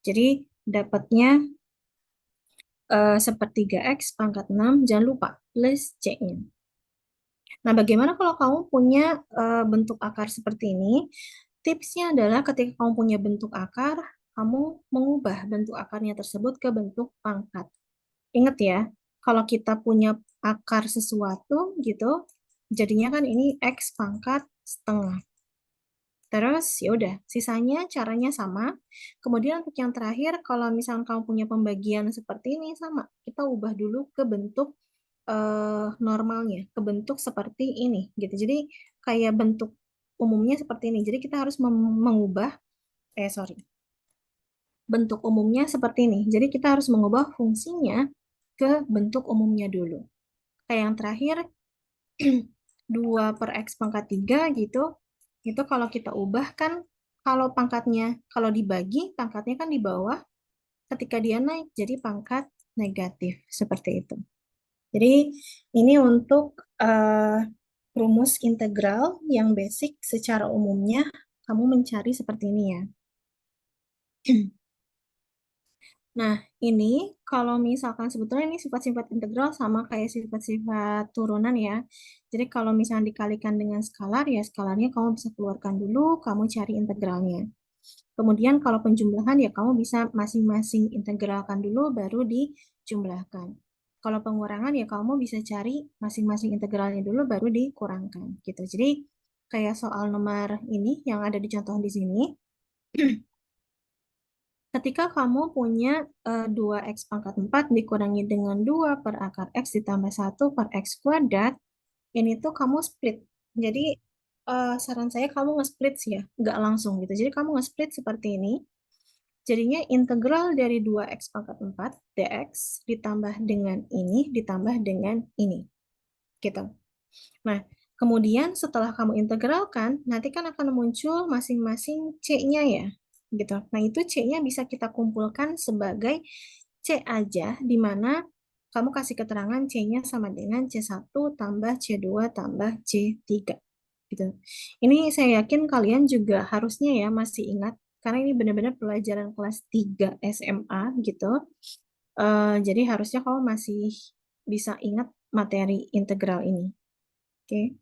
Jadi dapatnya sepertiga x pangkat 6, jangan lupa plus c-nya. Nah, bagaimana kalau kamu punya bentuk akar seperti ini? Tipsnya adalah ketika kamu punya bentuk akar, kamu mengubah bentuk akarnya tersebut ke bentuk pangkat. Ingat ya, kalau kita punya akar sesuatu gitu, jadinya kan ini X pangkat setengah. Terus ya udah, sisanya caranya sama. Kemudian untuk yang terakhir, kalau misalnya kamu punya pembagian seperti ini sama, kita ubah dulu ke bentuk normalnya, ke bentuk seperti ini gitu. Jadi kayak bentuk umumnya seperti ini. Jadi kita harus mengubah, sorry, bentuk umumnya seperti ini. Jadi kita harus mengubah fungsinya ke bentuk umumnya dulu. Kayak yang terakhir, 2 per X pangkat 3 gitu, itu kalau kita ubah kan, kalau pangkatnya, kalau dibagi, pangkatnya kan di bawah, ketika dia naik, jadi pangkat negatif, seperti itu. Jadi ini untuk rumus integral yang basic secara umumnya, kamu mencari seperti ini ya. Nah, ini kalau misalkan sebetulnya ini sifat-sifat integral sama kayak sifat-sifat turunan ya. Jadi kalau misalnya dikalikan dengan skalar, ya skalarnya kamu bisa keluarkan dulu, kamu cari integralnya. Kemudian kalau penjumlahan ya kamu bisa masing-masing integralkan dulu baru dijumlahkan. Kalau pengurangan ya kamu bisa cari masing-masing integralnya dulu baru dikurangkan gitu. Jadi kayak soal nomor ini yang ada di contoh di sini, ketika kamu punya 2x pangkat 4 dikurangi dengan 2 per akar x ditambah 1 per x², ini tuh kamu split. Jadi saran saya kamu nge-split sih ya, nggak langsung gitu. Jadi kamu nge-split seperti ini. Jadinya integral dari 2x pangkat 4 dx ditambah dengan ini ditambah dengan ini. Gitu. Nah, kemudian setelah kamu integralkan, nanti kan akan muncul masing-masing C-nya ya. Gitu. Nah, itu C-nya bisa kita kumpulkan sebagai C aja, di mana kamu kasih keterangan C-nya sama dengan C1 tambah C2 tambah C3. Gitu. Ini saya yakin kalian juga harusnya ya masih ingat, karena ini benar-benar pelajaran kelas 3 SMA gitu. Jadi harusnya kamu masih bisa ingat materi integral ini. Oke.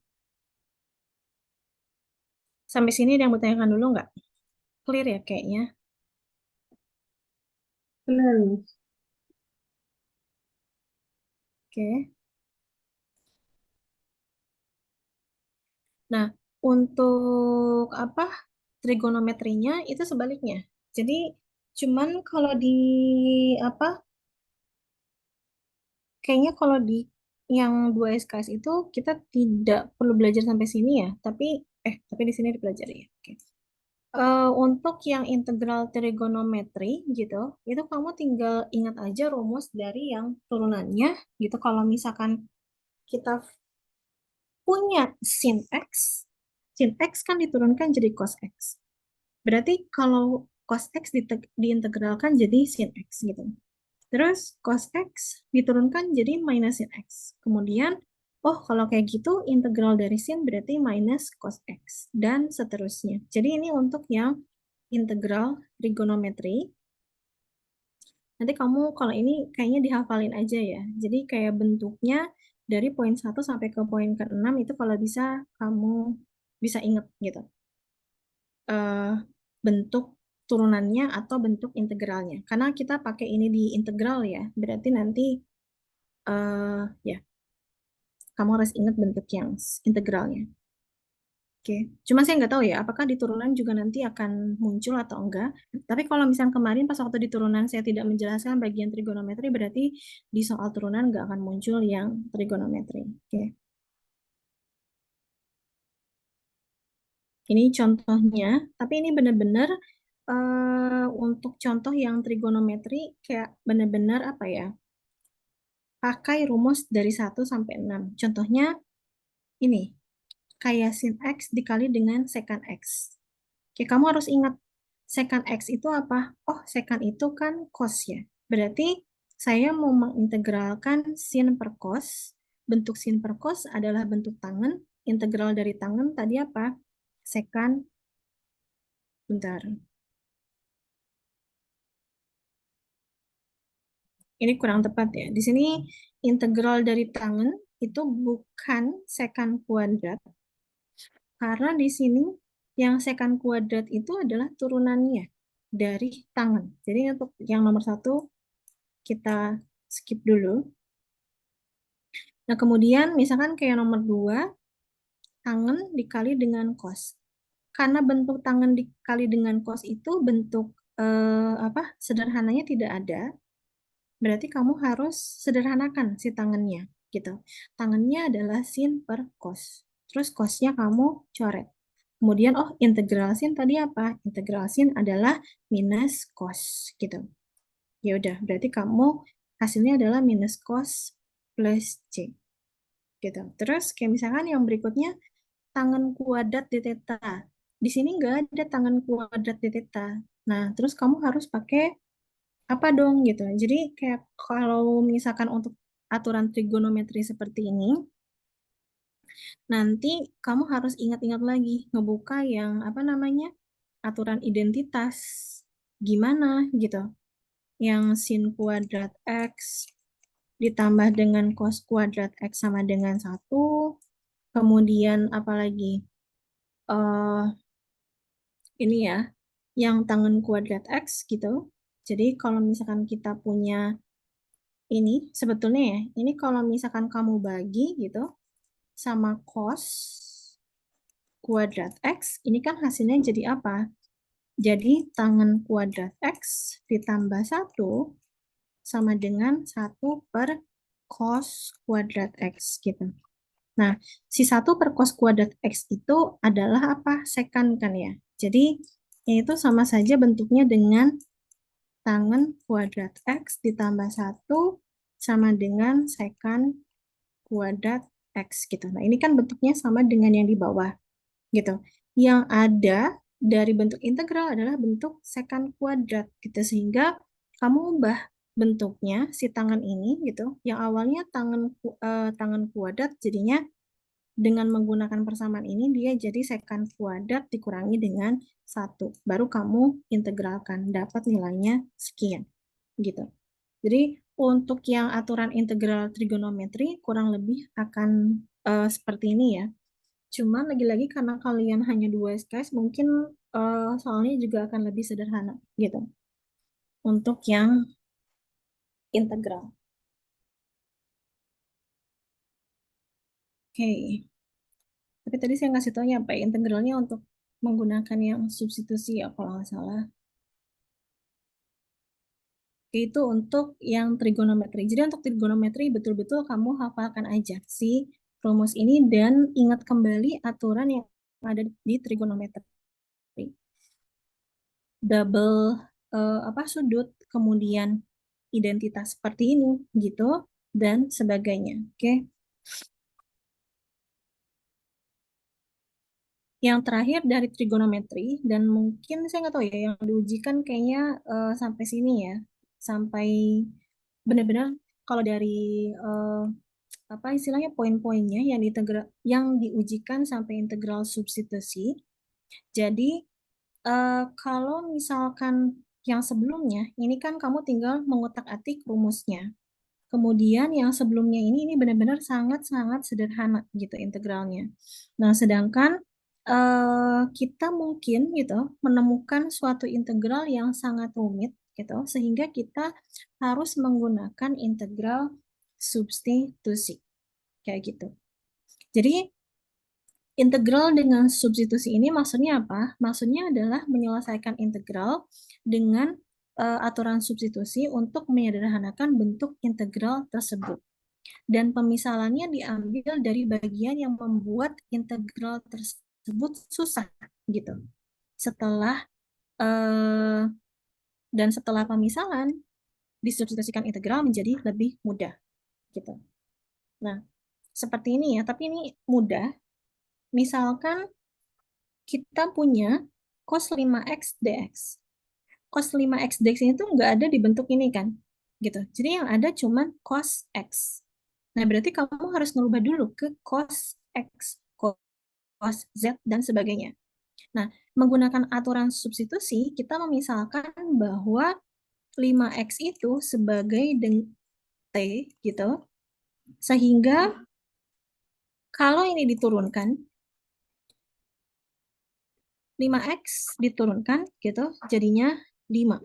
Sampai sini ada yang mau tanyakan dulu nggak? Clear ya kayaknya. Benar. Oke. Nah, untuk apa? Trigonometrinya itu sebaliknya. Jadi cuman kalau di apa? Kayaknya kalau di yang 2 SKS itu kita tidak perlu belajar sampai sini ya, tapi di sini dipelajari ya. Oke. Untuk yang integral trigonometri gitu, itu kamu tinggal ingat aja rumus dari yang turunannya gitu. Kalau misalkan kita punya sin X kan diturunkan jadi cos X. Berarti kalau cos X diintegralkan jadi sin X gitu. Terus cos X diturunkan jadi minus sin X. Kemudian, oh kalau kayak gitu integral dari sin berarti minus cos X. Dan seterusnya. Jadi ini untuk yang integral trigonometri. Nanti kamu kalau ini kayaknya dihafalin aja ya. Jadi kayak bentuknya dari poin 1 sampai ke poin ke-6 itu kalau bisa kamu bisa ingat gitu. eh, Bentuk turunannya atau bentuk integralnya. Karena kita pakai ini di integral ya, berarti nanti ya kamu harus ingat bentuk yang integralnya. Oke, cuma saya nggak tahu ya, apakah di turunan juga nanti akan muncul atau enggak. Tapi kalau misalnya kemarin pas waktu di turunan saya tidak menjelaskan bagian trigonometri, berarti di soal turunan nggak akan muncul yang trigonometri. Oke, ini contohnya, tapi ini benar-benar untuk contoh yang trigonometri kayak benar-benar apa ya, pakai rumus dari 1 sampai 6. Contohnya ini, kayak sin X dikali dengan secant X. Oke, kamu harus ingat secant X itu apa? Oh, secant itu kan cos ya. Berarti saya mau mengintegralkan sin per cos. Bentuk sin per cos adalah bentuk tangen. Integral dari tangen tadi apa? Secant, bentar. Ini kurang tepat ya. Di sini integral dari tangen itu bukan secant kuadrat. Karena di sini yang secant kuadrat itu adalah turunannya dari tangen. Jadi untuk yang nomor 1 kita skip dulu. Nah, kemudian misalkan kayak nomor 2 tangen dikali dengan cos. Karena bentuk tangen dikali dengan cos itu bentuk sederhananya tidak ada, berarti kamu harus sederhanakan si tangennya gitu. Tangennya adalah sin per cos. Terus cosnya kamu coret. Kemudian, oh integral sin tadi apa? Integral sin adalah minus cos gitu. Ya udah, berarti kamu hasilnya adalah minus cos plus C gitu. Terus kayak misalkan yang berikutnya tangen kuadrat d theta. Di sini nggak ada tangen kuadrat d theta. Nah, terus kamu harus pakai apa dong gitu. Jadi kayak kalau misalkan untuk aturan trigonometri seperti ini, nanti kamu harus ingat-ingat lagi ngebuka yang apa namanya aturan identitas gimana gitu. Yang sin kuadrat X ditambah dengan cos kuadrat X sama dengan 1. Kemudian apalagi? eh ini ya, yang tangen kuadrat X gitu. Jadi kalau misalkan kita punya ini, sebetulnya ya, ini kalau misalkan kamu bagi gitu, sama cos kuadrat X, ini kan hasilnya jadi apa? Jadi tangen kuadrat X ditambah 1 sama dengan 1/cos kuadrat X gitu. Nah, si 1/cos kuadrat X itu adalah apa? Sekan kan ya. Jadi, ini tuh sama saja bentuknya dengan tangen kuadrat X ditambah 1 sama dengan sekan kuadrat X gitu. Nah, ini kan bentuknya sama dengan yang di bawah gitu. Yang ada dari bentuk integral adalah bentuk sekan kuadrat gitu, sehingga kamu ubah bentuknya si tangan ini gitu. Yang awalnya tangan kuadrat jadinya dengan menggunakan persamaan ini dia jadi sekan kuadrat dikurangi dengan 1. Baru kamu integralkan dapat nilainya sekian gitu. Jadi untuk yang aturan integral trigonometri kurang lebih akan seperti ini ya. Cuman lagi-lagi karena kalian hanya 2 SKS, mungkin soalnya juga akan lebih sederhana gitu. Untuk yang integral. Oke. Tapi tadi saya ngasih taunya apa ya? Integralnya untuk menggunakan yang substitusi ya kalau nggak salah. Itu untuk yang trigonometri. Jadi untuk trigonometri betul-betul kamu hafalkan aja si rumus ini dan ingat kembali aturan yang ada di trigonometri. Double apa sudut, kemudian identitas seperti ini gitu dan sebagainya. Oke. Yang terakhir dari trigonometri dan mungkin saya nggak tahu ya yang diujikan kayaknya sampai sini ya. Sampai benar-benar kalau dari eh, apa istilahnya poin-poinnya yang diujikan sampai integral substitusi. Jadi kalau misalkan yang sebelumnya ini kan kamu tinggal mengutak-atik rumusnya. Kemudian yang sebelumnya ini benar-benar sangat-sangat sederhana gitu integralnya. Nah, sedangkan kita mungkin gitu menemukan suatu integral yang sangat rumit gitu sehingga kita harus menggunakan integral substitusi kayak gitu. Jadi integral dengan substitusi ini maksudnya apa? Maksudnya adalah menyelesaikan integral dengan aturan substitusi untuk menyederhanakan bentuk integral tersebut. Dan pemisalannya diambil dari bagian yang membuat integral tersebut susah gitu. Setelah eh, dan setelah pemisalan disubstitusikan integral menjadi lebih mudah gitu. Nah, seperti ini ya, tapi ini mudah. Misalkan kita punya cos 5x dx. Cos 5x dx ini tuh nggak ada di bentuk ini kan, gitu. Jadi yang ada cuman cos x. Nah, berarti kamu harus ngerubah dulu ke cos x, cos z, dan sebagainya. Nah, menggunakan aturan substitusi, kita memisalkan bahwa 5x itu sebagai t, gitu. Sehingga kalau ini diturunkan, 5x diturunkan, gitu, jadinya 5.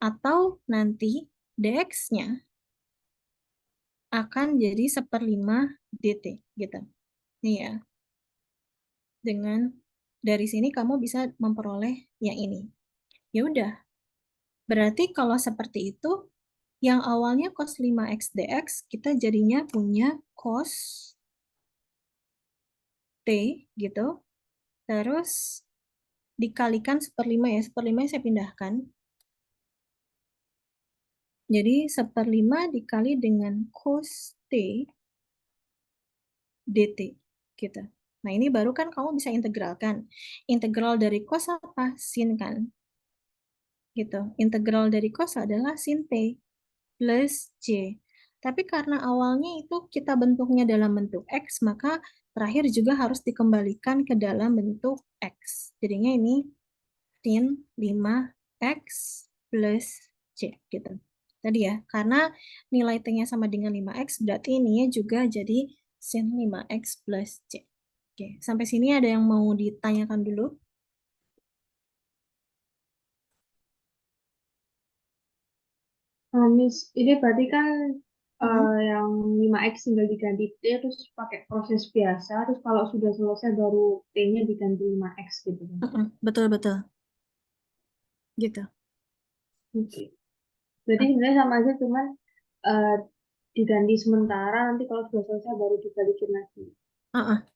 Atau nanti dx-nya akan jadi 1/5 dt gitu. Ini ya. Dengan dari sini kamu bisa memperoleh yang ini. Ya udah. Berarti kalau seperti itu yang awalnya cos 5x dx kita jadinya punya cos t gitu. Terus dikalikan 1/5 ya. 1/5 saya pindahkan. Jadi 1/5 dikali dengan cos t dt gitu. Nah, ini baru kan kamu bisa integralkan. Integral dari cos apa? Sin kan? Gitu. Integral dari cos adalah sin T plus C. Tapi karena awalnya itu kita bentuknya dalam bentuk X, maka terakhir juga harus dikembalikan ke dalam bentuk X. Jadinya ini sin 5 X plus C gitu. Tadi ya, karena nilai T-nya sama dengan 5X, berarti ininya juga jadi sin 5X plus C. Oke, sampai sini ada yang mau ditanyakan dulu? Miss, ini berarti kan Mm-mm. yang 5X tinggal diganti T, terus pakai proses biasa, terus kalau sudah selesai baru T-nya diganti 5X gitu kan. Mm-mm. Betul-betul gitu. Oke. Berarti sebenarnya sama aja, cuman eh, diganti sementara, nanti kalau sudah selesai baru dibalikin lagi.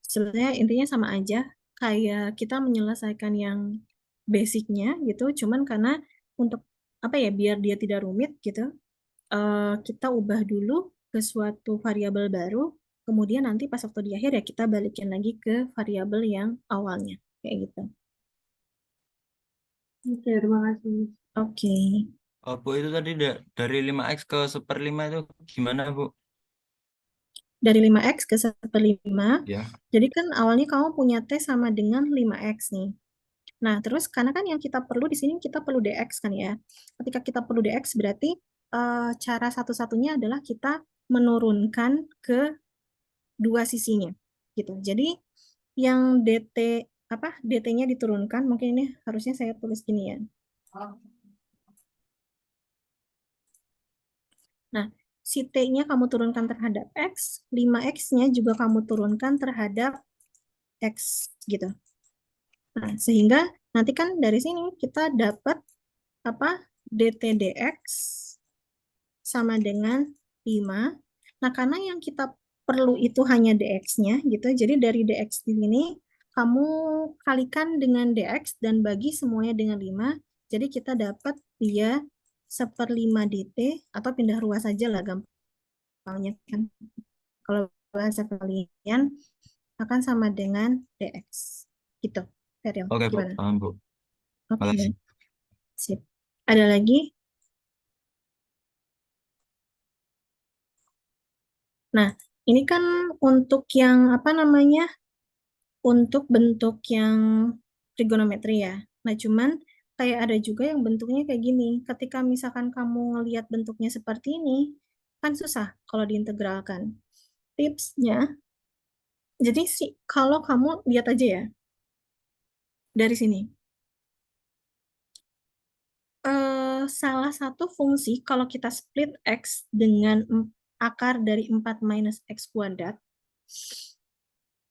Sebenarnya intinya sama aja, kayak kita menyelesaikan yang basicnya gitu, cuman karena untuk apa ya, biar dia tidak rumit gitu, kita ubah dulu ke suatu variabel baru, kemudian nanti pas waktu di akhir ya kita balikin lagi ke variabel yang awalnya, kayak gitu. Oke, terima kasih, Miss. Oke, Oh, Bu, itu tadi dari 5X ke 1/5 itu gimana, Bu? dari 5X ke 1/5, Ya. jadi kan awalnya kamu punya T sama dengan 5X nih. Nah, terus karena kan yang kita perlu di sini kita perlu DX kan ya. Ketika kita perlu DX berarti cara satu-satunya adalah kita menurunkan ke dua sisinya gitu. Jadi yang DT apa DT-nya diturunkan, mungkin ini harusnya saya tulis gini ya. Nah, si T-nya kamu turunkan terhadap X, 5X-nya juga kamu turunkan terhadap X gitu. Nah, sehingga nanti kan dari sini kita dapat apa DT DX sama dengan 5. Nah, karena yang kita perlu itu hanya dx-nya gitu. Jadi dari dx di sini kamu kalikan dengan dx dan bagi semuanya dengan 5. Jadi kita dapat dia 1/5 dt atau pindah ruas saja lah gampangnya kan. Kalau bahasa kalian akan sama dengan dx. Gitu. Serial, Oke, Bu. gimana? Paham, Bu. Oke, Makasih. sip. Ada lagi? Nah, ini kan untuk yang apa namanya? Untuk bentuk yang trigonometri ya. Nah, cuman kayak ada juga yang bentuknya kayak gini. Ketika misalkan kamu ngelihat bentuknya seperti ini, kan susah kalau diintegralkan. Tipsnya, jadi sih kalau kamu lihat aja ya dari sini. Salah satu fungsi kalau kita split X dengan akar dari 4 minus X kuadrat,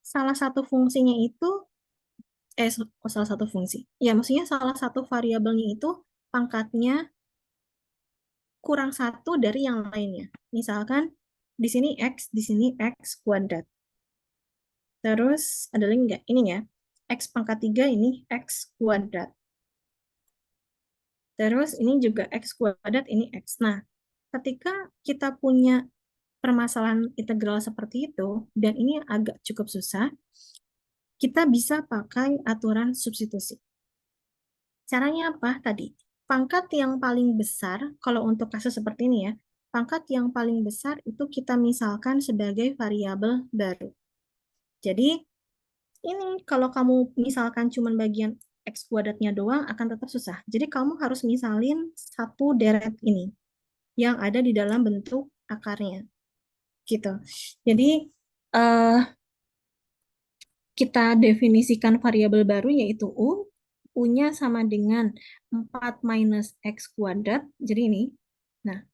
salah satu fungsinya itu salah satu fungsi. Ya, maksudnya salah satu variabelnya itu pangkatnya kurang satu dari yang lainnya. Misalkan di sini X, di sini X kuadrat. Terus ada lagi nggak? Ini ya, X pangkat 3 ini X kuadrat. Terus ini juga X kuadrat, ini X. Nah, ketika kita punya permasalahan integral seperti itu, dan ini agak cukup susah, kita bisa pakai aturan substitusi. Caranya apa tadi? Pangkat yang paling besar, kalau untuk kasus seperti ini ya, pangkat yang paling besar itu kita misalkan sebagai variabel baru. Jadi, ini kalau kamu misalkan cuma bagian X kuadratnya doang akan tetap susah. Jadi, kamu harus misalin satu deret ini yang ada di dalam bentuk akarnya. Gitu. Jadi, eh, kita definisikan variabel baru yaitu U. U-nya sama dengan 4 minus X kuadrat. Jadi ini. Nah,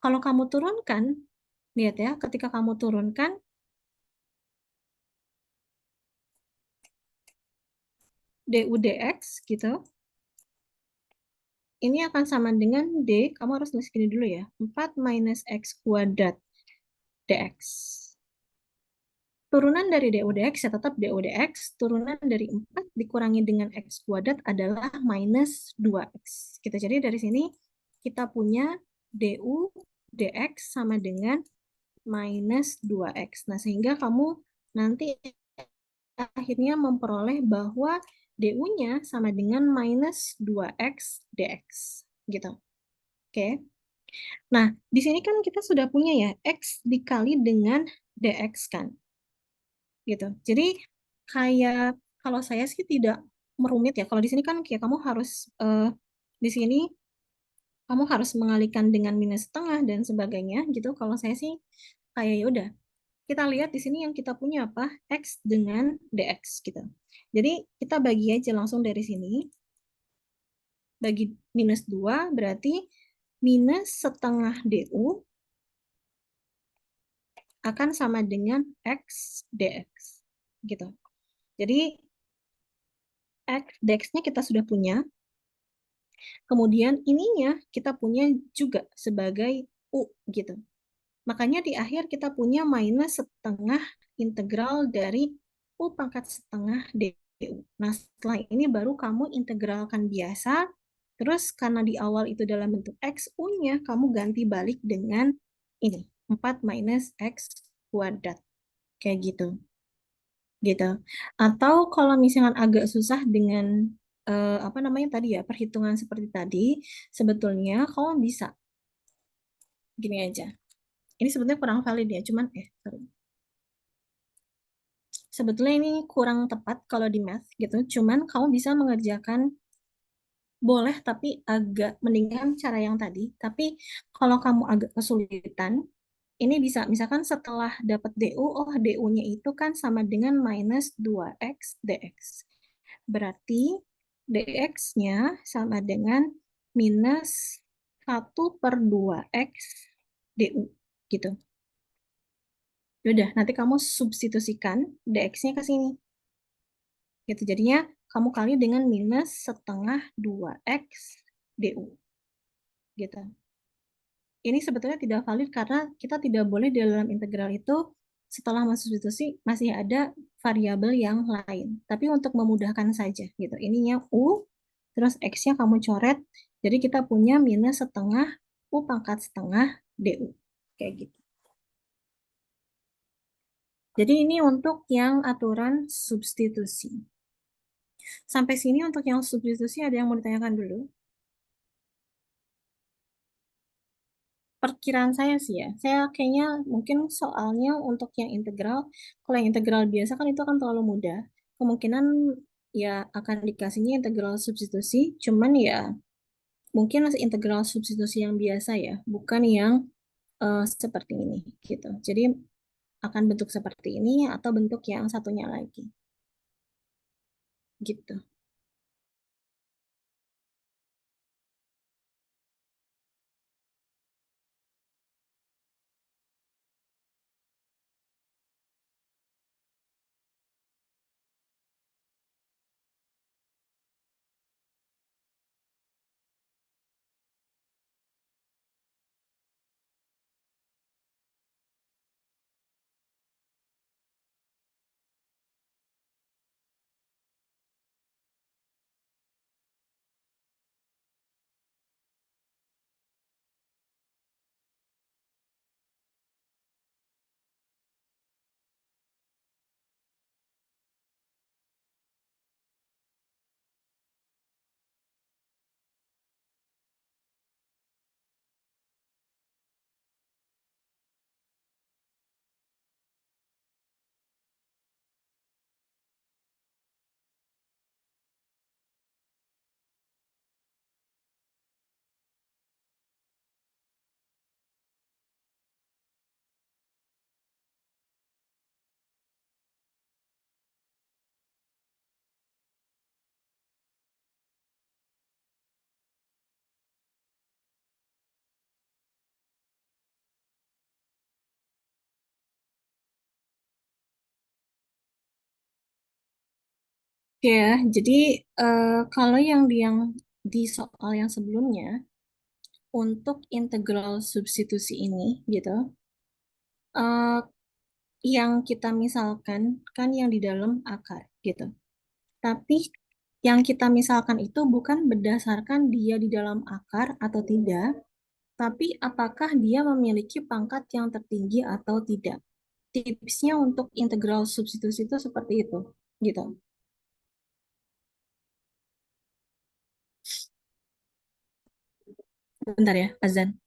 kalau kamu turunkan, lihat ya, ketika kamu turunkan, du dx gitu, ini akan sama dengan D, kamu harus tulis gini dulu ya, 4 minus X kuadrat dx. Turunan dari du dx ya tetap du dx, turunan dari 4 dikurangi dengan X kuadrat adalah minus 2X. Gitu. Jadi dari sini kita punya du dx sama dengan minus 2X. Nah, sehingga kamu nanti akhirnya memperoleh bahwa du-nya sama dengan minus 2X dx. Gitu. Oke. Nah, di sini kan kita sudah punya ya, X dikali dengan dx kan. Gitu. Jadi, kayak kalau saya sih tidak merumit ya. Kalau di sini kan kayak kamu harus Di sini kamu harus mengalihkan dengan minus setengah dan sebagainya gitu. Kalau saya sih kayak ya udah, kita lihat di sini yang kita punya apa? X dengan dx gitu. Jadi kita bagi aja langsung dari sini. Bagi minus 2 berarti minus setengah du akan sama dengan x dx gitu. Jadi x dx-nya kita sudah punya. Kemudian ininya kita punya juga sebagai u gitu. Makanya di akhir kita punya minus setengah integral dari u pangkat setengah du. Nah, setelah ini baru kamu integralkan biasa. Terus karena di awal itu dalam bentuk x, u-nya kamu ganti balik dengan ini, 4 minus x kuadrat. Kayak gitu. Gitu. Atau kalau misalkan agak susah dengan apa namanya tadi ya, perhitungan seperti tadi, sebetulnya kamu bisa gini aja. Ini sebetulnya kurang valid ya, cuman sorry. Sebetulnya ini kurang tepat kalau di math gitu, cuman kamu bisa mengerjakan boleh tapi agak mendingan cara yang tadi. Tapi kalau kamu agak kesulitan, ini bisa misalkan setelah dapat DU, oh DU-nya itu kan sama dengan minus 2x dx. Berarti dx-nya sama dengan minus 1/2x du gitu. Udah, nanti kamu substitusikan dx-nya ke sini. Gitu. Jadinya kamu kali dengan minus setengah 2x du. Gitu. Ini sebetulnya tidak valid karena kita tidak boleh di dalam integral itu setelah mensubstitusi masih ada variabel yang lain. Tapi untuk memudahkan saja gitu. Ininya u, terus x-nya kamu coret. Jadi kita punya minus setengah u pangkat setengah du. Kayak gitu. Jadi ini untuk yang aturan substitusi. Sampai sini untuk yang substitusi ada yang mau ditanyakan dulu? Perkiraan saya sih ya, saya kayaknya mungkin soalnya untuk yang integral, kalau yang integral biasa kan itu akan terlalu mudah. Kemungkinan ya akan dikasihnya integral substitusi, cuman ya mungkin integral substitusi yang biasa ya, bukan yang seperti ini gitu. Jadi akan bentuk seperti ini atau bentuk yang satunya lagi gitu. Ya, jadi kalau di soal yang sebelumnya untuk integral substitusi ini gitu, eh, yang kita misalkan kan yang di dalam akar gitu. Tapi yang kita misalkan itu bukan berdasarkan dia di dalam akar atau tidak, tapi apakah dia memiliki pangkat yang tertinggi atau tidak. Tipsnya untuk integral substitusi itu seperti itu, gitu. Bentar ya, azan.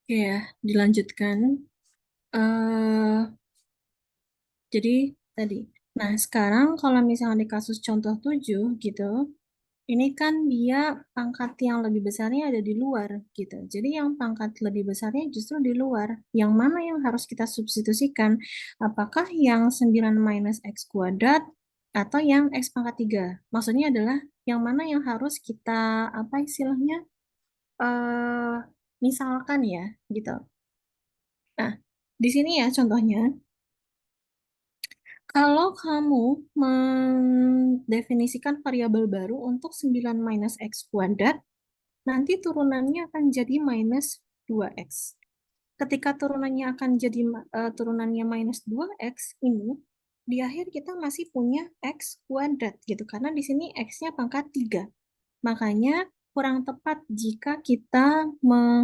Oke ya, dilanjutkan. eh jadi tadi. Nah, sekarang kalau misalnya di kasus contoh 7 gitu, ini kan dia pangkat yang lebih besarnya ada di luar gitu. Jadi yang pangkat lebih besarnya justru di luar. Yang mana yang harus kita substitusikan? Apakah yang 9 minus X kuadrat atau yang X pangkat 3? Maksudnya adalah yang mana yang harus kita, apa istilahnya, eh misalkan ya gitu. Nah, di sini ya contohnya, kalau kamu mendefinisikan variabel baru untuk 9 minus X kuadrat, nanti turunannya akan jadi minus 2x. Ketika turunannya akan jadi turunannya minus 2x ini, di akhir kita masih punya x kuadrat gitu. Karena di sini x-nya pangkat 3. Makanya kurang tepat jika kita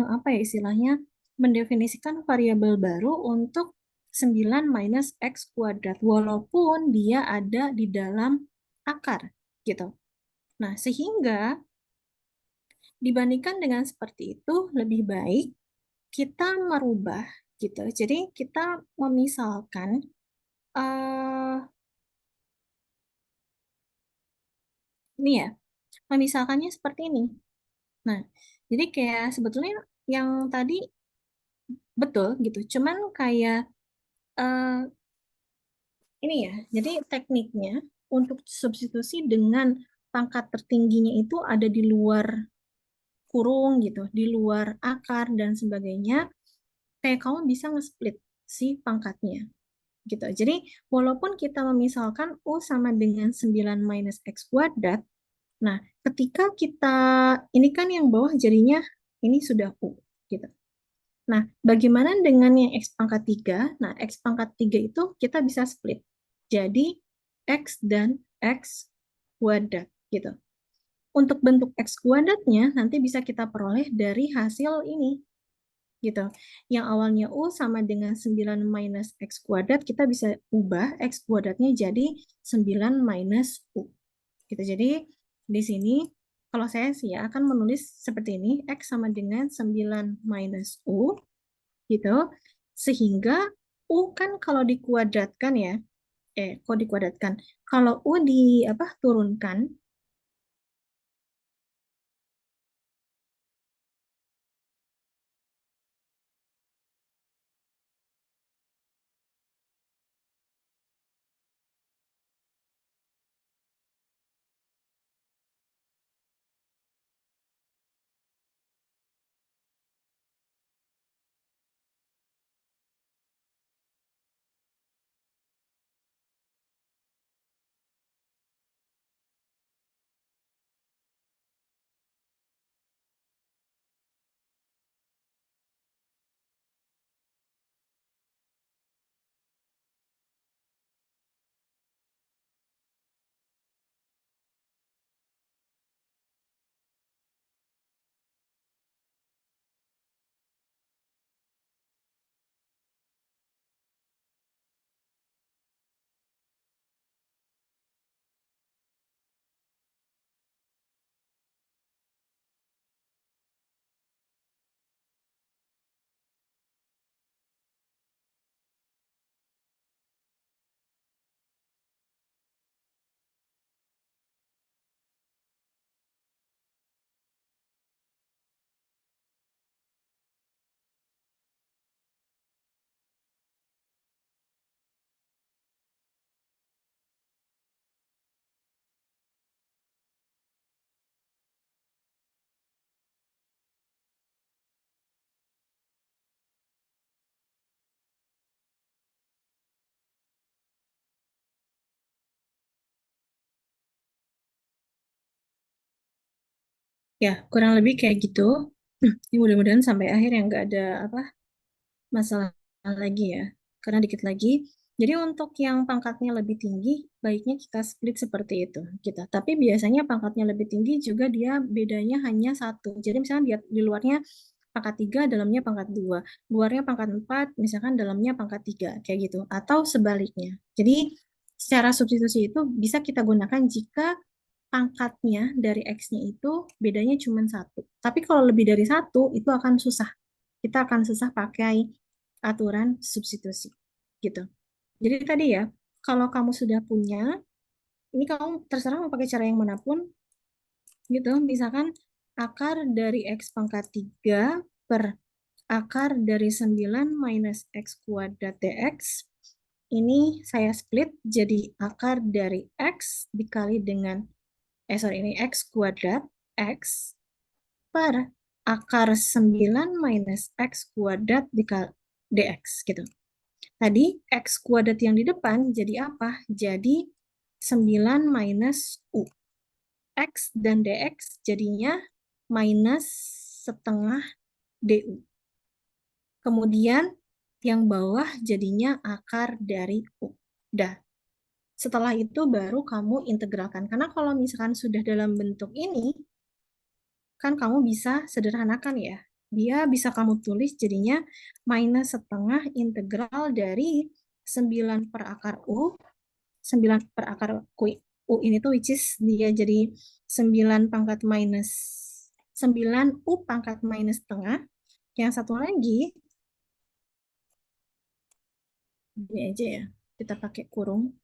apa ya istilahnya mendefinisikan variabel baru untuk 9 minus x kuadrat walaupun dia ada di dalam akar gitu. Nah, sehingga dibandingkan dengan seperti itu, lebih baik kita merubah gitu. Jadi kita memisalkan eh ini ya, memisalkannya seperti ini. Nah, jadi kayak sebetulnya yang tadi betul gitu. Cuman kayak eh ini ya. Jadi tekniknya untuk substitusi dengan pangkat tertingginya itu ada di luar kurung gitu, di luar akar dan sebagainya. Kayak kamu bisa nge-split si pangkatnya gitu. Jadi walaupun kita memisalkan U sama dengan 9 minus X kuadrat, nah ketika kita, ini kan yang bawah jadinya ini sudah U gitu. Nah, bagaimana dengan yang X pangkat 3? Nah, X pangkat 3 itu kita bisa split. Jadi X dan X kuadrat gitu. Untuk bentuk X kuadratnya nanti bisa kita peroleh dari hasil ini gitu. Yang awalnya U sama dengan 9 minus X kuadrat, kita bisa ubah X kuadratnya jadi 9 minus U. Gitu. Jadi di sini kalau saya sih ya akan menulis seperti ini, X sama dengan 9 minus U gitu. Sehingga U kan kalau dikuadratkan ya, kok dikuadratkan. Kalau U di apa turunkan, ya kurang lebih kayak gitu. Ini mudah-mudahan sampai akhir yang nggak ada apa masalah lagi ya, karena dikit lagi. Jadi untuk yang pangkatnya lebih tinggi, baiknya kita split seperti itu kita. Tapi biasanya pangkatnya lebih tinggi juga dia bedanya hanya satu. Jadi misalnya dia di luarnya pangkat 3, dalamnya pangkat 2. Luarnya pangkat 4, misalkan dalamnya pangkat 3, kayak gitu. Atau sebaliknya. Jadi secara substitusi itu bisa kita gunakan jika pangkatnya dari X-nya itu bedanya cuma satu. Tapi kalau lebih dari satu, itu akan susah kita akan susah pakai aturan substitusi gitu. Jadi tadi ya, kalau kamu sudah punya, ini kamu terserah mau pakai cara yang manapun gitu. Misalkan akar dari X pangkat 3 per akar dari 9 minus X kuadrat dx. Ini saya split jadi akar dari X dikali dengan, ini X kuadrat X per akar 9 minus X kuadrat dikali dx gitu. Tadi X kuadrat yang di depan jadi apa? Jadi 9 minus U. X dan dx jadinya minus setengah du. Kemudian yang bawah jadinya akar dari U. Dah. Setelah itu baru kamu integralkan. Karena kalau misalkan sudah dalam bentuk ini, kan kamu bisa sederhanakan ya. Dia bisa kamu tulis jadinya minus setengah integral dari 9 per akar U. 9 per akar U ini tuh which is dia jadi 9 pangkat minus 9 U pangkat minus setengah. Yang satu lagi, ini aja ya, kita pakai kurung.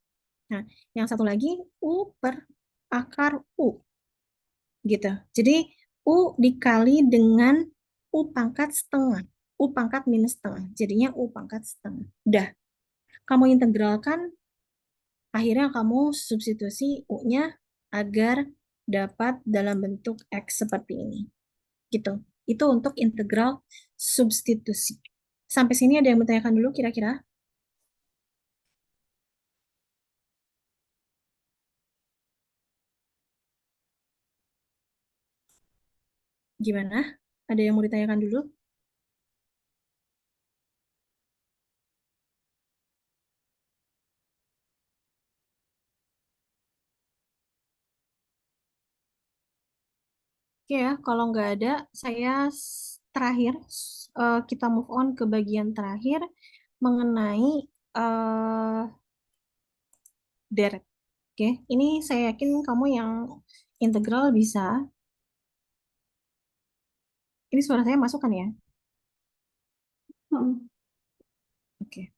Nah, yang satu lagi U per akar U. Gitu. Jadi, U dikali dengan U pangkat setengah. U pangkat minus setengah. Jadinya U pangkat setengah. Udah. Kamu integralkan, akhirnya kamu substitusi U-nya agar dapat dalam bentuk X seperti ini. Gitu. Itu untuk integral substitusi. Sampai sini ada yang bertanyakan dulu kira-kira? Gimana? Ada yang mau ditanyakan dulu? Oke ya, kalau nggak ada, saya terakhir kita move on ke bagian terakhir mengenai deret. Oke, ini saya yakin kamu yang integral bisa. Ini suara saya masuk kan ya? Mm-mm. Oke.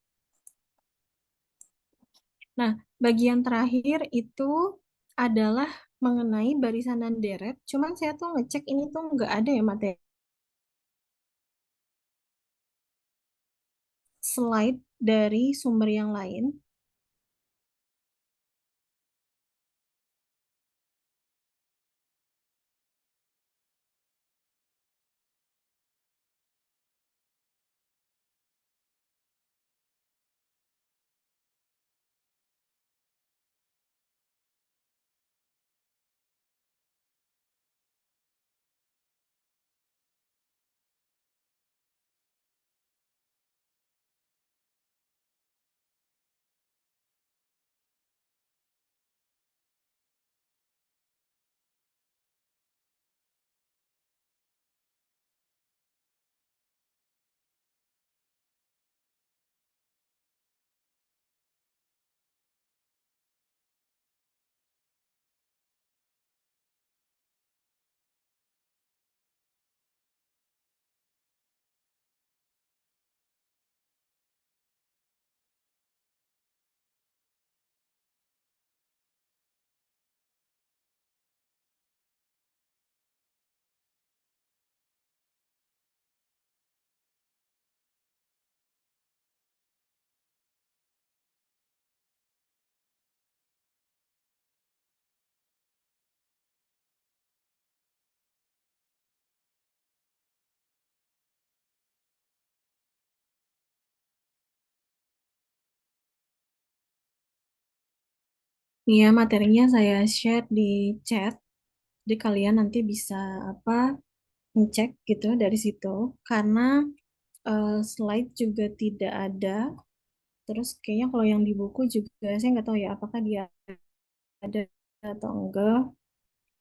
Nah, bagian terakhir itu adalah mengenai barisan dan deret. Cuman saya tuh ngecek ini tuh nggak ada ya materi slide dari sumber yang lain. Iya, materinya saya share di chat. Jadi kalian nanti bisa apa ngecek gitu dari situ. Karena slide juga tidak ada. Terus kayaknya kalau yang di buku juga saya nggak tahu ya apakah dia ada atau enggak.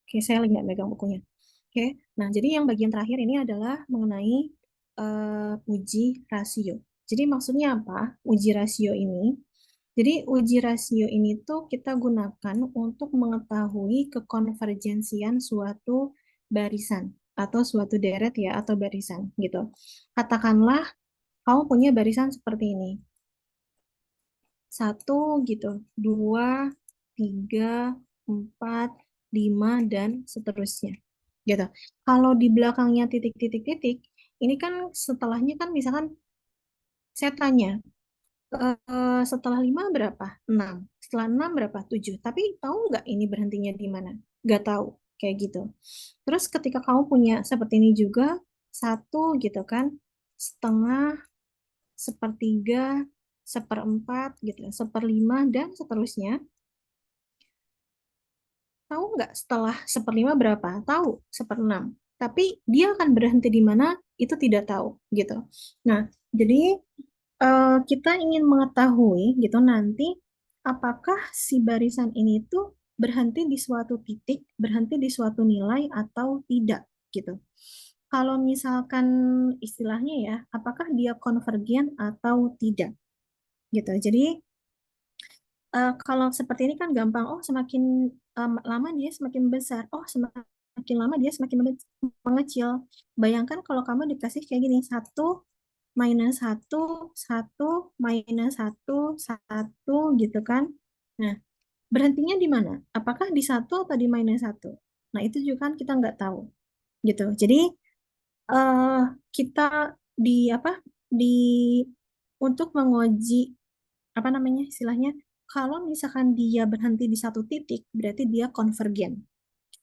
Oke, saya lagi nggak megang bukunya. Oke, nah jadi yang bagian terakhir ini adalah mengenai uji rasio. Jadi maksudnya apa? Uji rasio ini. Jadi uji rasio ini tuh kita gunakan untuk mengetahui kekonvergensian suatu barisan. atau suatu deret ya, atau barisan gitu. Katakanlah kamu punya barisan seperti ini. 1 gitu, 2, 3, 4, 5, dan seterusnya. Gitu. Kalau di belakangnya titik-titik-titik, ini kan setelahnya kan misalkan saya tanya, setelah 5 berapa? 6. Setelah 6 berapa? 7. Tapi tahu nggak ini berhentinya di mana? Nggak tahu. Kayak gitu. Terus ketika kamu punya seperti ini juga, 1 gitu kan, setengah, sepertiga, seperempat gitu, seperlima, dan seterusnya. Tahu nggak setelah seperlima berapa? Tahu, seperenam. Tapi dia akan berhenti di mana? Itu tidak tahu gitu. Nah, jadi kita ingin mengetahui gitu nanti apakah si barisan ini tuh berhenti di suatu titik, berhenti di suatu nilai atau tidak gitu. Kalau misalkan istilahnya ya, apakah dia konvergen atau tidak gitu. Jadi kalau seperti ini kan gampang. Oh, semakin lama dia semakin besar. Oh, semakin lama dia semakin mengecil. Bayangkan kalau kamu dikasih kayak gini, 1, -1, 1, -1 gitu kan. Nah, berhentinya di mana? Apakah di 1 atau di -1? Nah, itu juga kan kita nggak tahu. Gitu. Jadi, eh kita di apa? Di untuk menguji apa namanya istilahnya, kalau misalkan dia berhenti di satu titik berarti dia konvergen,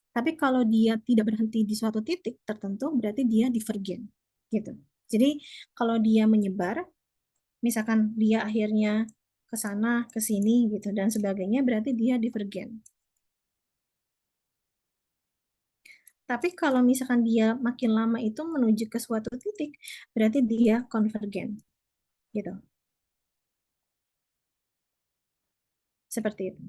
tapi kalau dia tidak berhenti di suatu titik tertentu berarti dia divergen gitu. Jadi kalau dia menyebar, misalkan dia akhirnya ke sana ke sini gitu dan sebagainya, berarti dia divergen. Tapi kalau misalkan dia makin lama itu menuju ke suatu titik berarti dia konvergen gitu, seperti itu,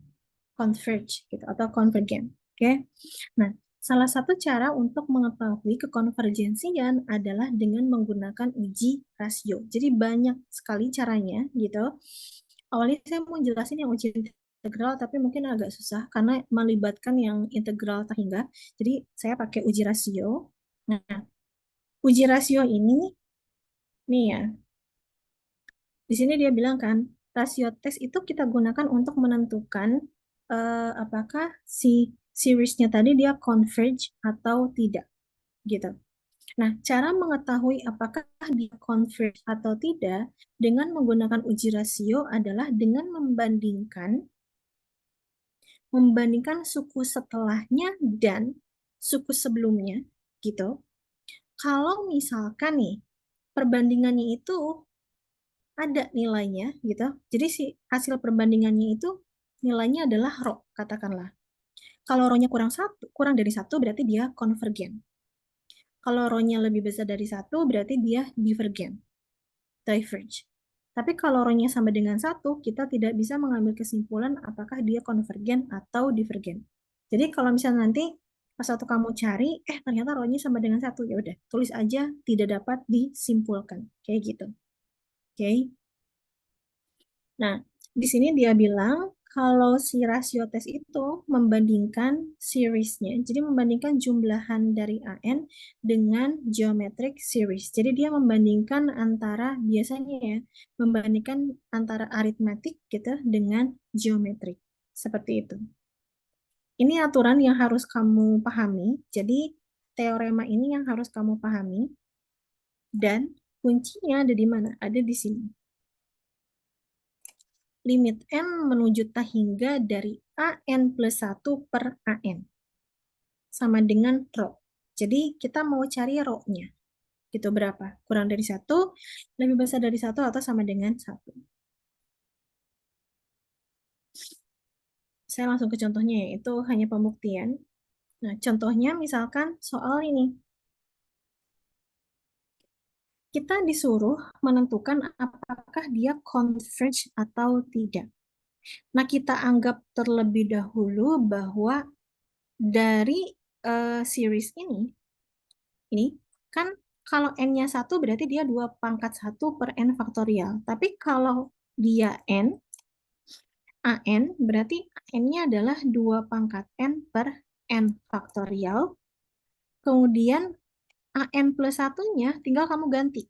converge gitu atau convergen. Oke. Nah, salah satu cara untuk mengetahui kekonvergensian adalah dengan menggunakan uji rasio. Jadi banyak sekali caranya gitu. Awalnya saya mau jelasin yang uji integral, tapi mungkin agak susah karena melibatkan yang integral tak hingga. Jadi saya pakai uji rasio. Nah, uji rasio ini nih ya, di sini dia bilang kan, rasio tes itu kita gunakan untuk menentukan apakah si seriesnya tadi dia converge atau tidak, gitu. Nah, cara mengetahui apakah dia converge atau tidak dengan menggunakan uji rasio adalah dengan membandingkan suku setelahnya dan suku sebelumnya, gitu. Kalau misalkan nih perbandingannya itu ada nilainya gitu. Jadi si hasil perbandingannya itu nilainya adalah rho, katakanlah. Kalau rho-nya kurang dari satu berarti dia konvergen. Kalau rho-nya lebih besar dari satu berarti dia diverge. Tapi kalau rho-nya sama dengan satu, kita tidak bisa mengambil kesimpulan apakah dia konvergen atau divergen. Jadi kalau misalnya nanti pas waktu kamu cari, ternyata rho-nya sama dengan satu, ya udah tulis aja tidak dapat disimpulkan, kayak gitu. Oke. Nah, di sini dia bilang kalau si rasio tes itu membandingkan seriesnya, jadi membandingkan jumlahan dari AN dengan geometric series. Jadi dia membandingkan antara, biasanya ya, membandingkan antara aritmetik gitu dengan geometrik. Seperti itu. Ini aturan yang harus kamu pahami. Jadi teorema ini yang harus kamu pahami. Dan kuncinya ada di mana? Ada di sini. Limit N menuju tak hingga dari AN plus 1 per AN. Sama dengan rho. Jadi kita mau cari rho-nya. Gitu berapa? Kurang dari 1, lebih besar dari 1, atau sama dengan 1. Saya langsung ke contohnya ya. Itu hanya pembuktian. Nah, contohnya misalkan soal ini. Kita disuruh menentukan apakah dia converge atau tidak. Nah, kita anggap terlebih dahulu bahwa dari series ini kan kalau n-nya 1 berarti dia 2 pangkat 1 per n faktorial. Tapi kalau dia n, an berarti n-nya adalah 2 pangkat n per n faktorial. Kemudian AN plus satunya tinggal kamu ganti.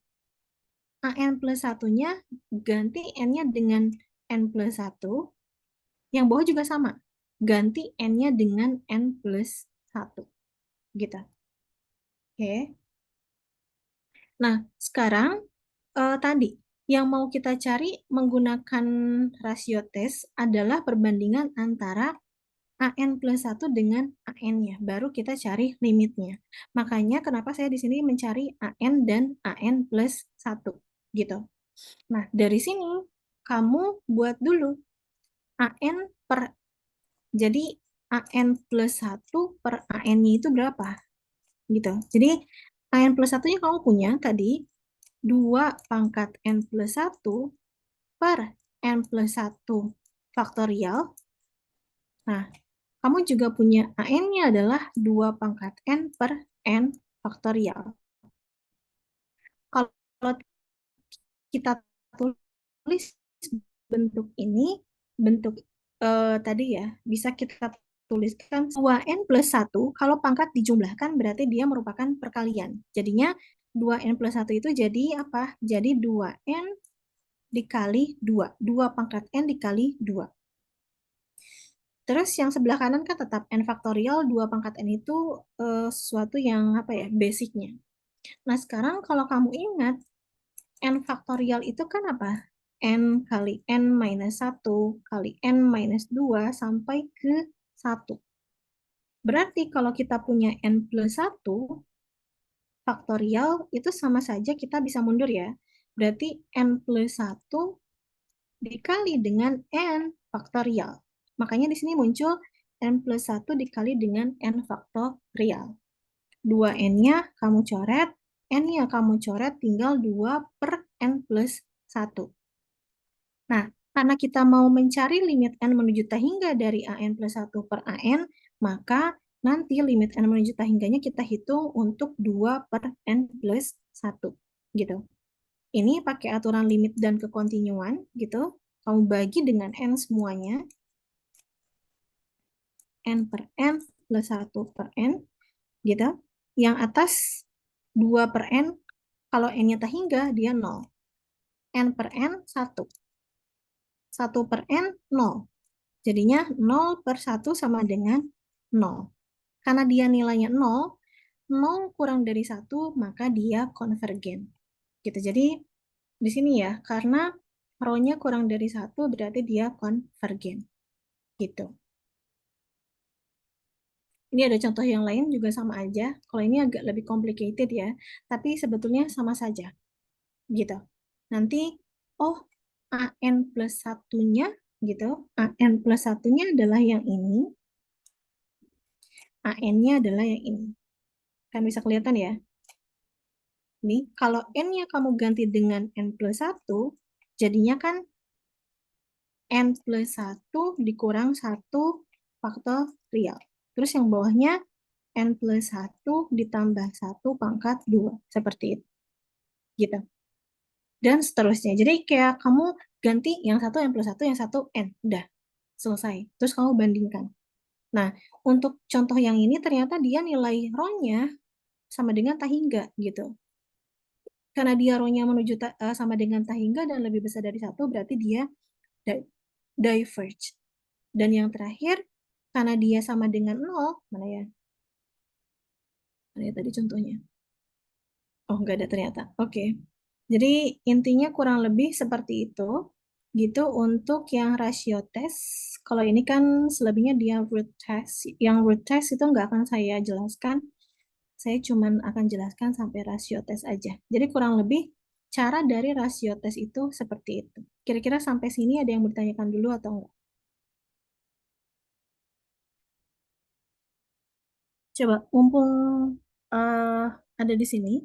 AN plus satunya ganti N-nya dengan N plus 1. Yang bawah juga sama. Ganti N-nya dengan N plus 1. Gitu. Oke. Nah, sekarang tadi yang mau kita cari menggunakan rasio tes adalah perbandingan antara AN plus 1 dengan AN-nya. Baru kita cari limitnya. Makanya kenapa saya di sini mencari AN dan AN plus 1. Gitu. Nah, dari sini kamu buat dulu AN per, jadi AN plus 1 per AN-nya itu berapa? Gitu. Jadi AN plus 1-nya kamu punya tadi 2 pangkat N plus 1 per N plus 1 faktorial. Nah, kamu juga punya AN-nya adalah 2 pangkat N per N faktorial. Kalau kita tulis bentuk ini, bentuk tadi ya, bisa kita tuliskan 2N plus 1, kalau pangkat dijumlahkan berarti dia merupakan perkalian. Jadinya 2N plus 1 itu jadi apa? Jadi 2N dikali 2. 2 pangkat N dikali 2. Terus yang sebelah kanan kan tetap N faktorial, 2 pangkat N itu sesuatu yang apa ya, basicnya. Nah, sekarang kalau kamu ingat, N faktorial itu kan apa? N kali N minus 1 kali N minus 2 sampai ke 1. Berarti kalau kita punya N plus 1 faktorial itu sama saja kita bisa mundur ya. Berarti N plus 1 dikali dengan N faktorial. Makanya di sini muncul N plus 1 dikali dengan N faktorial. 2N-nya kamu coret, N-nya kamu coret, tinggal 2 per N plus 1. Nah, karena kita mau mencari limit N menuju T hingga dari AN plus 1 per AN, maka nanti limit N menuju T hingganya kita hitung untuk 2 per N plus 1. Gitu. Ini pakai aturan limit dan kekontinuan, gitu. Kamu bagi dengan N semuanya. N per N plus 1 per N, gitu. Yang atas 2 per N, kalau N-nya tak hingga, dia 0. N per N, 1. 1 per N, 0. Jadinya 0 per 1 sama dengan 0. Karena dia nilainya 0, 0 kurang dari 1, maka dia konvergen. Gitu. Jadi, di sini ya, karena rho-nya kurang dari 1, berarti dia konvergen. Gitu. Ini ada contoh yang lain juga sama aja. Kalau ini agak lebih complicated ya, tapi sebetulnya sama saja. Gitu. Nanti, oh, AN plus 1-nya, gitu. AN plus 1-nya adalah yang ini. AN-nya adalah yang ini. Kan bisa kelihatan ya. Ini, kalau N-nya kamu ganti dengan N plus 1, jadinya kan N plus 1 dikurang 1 faktorial. Terus yang bawahnya N plus 1 ditambah 1 pangkat 2. Seperti itu. Gitu. Dan seterusnya. Jadi kayak kamu ganti yang satu N plus 1, yang satu N. Udah. Selesai. Terus kamu bandingkan. Nah, untuk contoh yang ini ternyata dia nilai rho-nya sama dengan tak hingga gitu. Karena dia rho-nya menuju sama dengan tak hingga dan lebih besar dari 1, berarti dia diverge. Dan yang terakhir, karena dia sama dengan 0, mana ya? Mana ya tadi contohnya? Oh, nggak ada ternyata. Oke. Jadi intinya kurang lebih seperti itu. Gitu untuk yang rasio tes. Kalau ini kan selebihnya dia root test. Yang root test itu nggak akan saya jelaskan. Saya cuma akan jelaskan sampai rasio tes aja. Jadi kurang lebih cara dari rasio tes itu seperti itu. Kira-kira sampai sini ada yang bertanyakan dulu atau enggak? Coba, mumpung eh, ada di sini,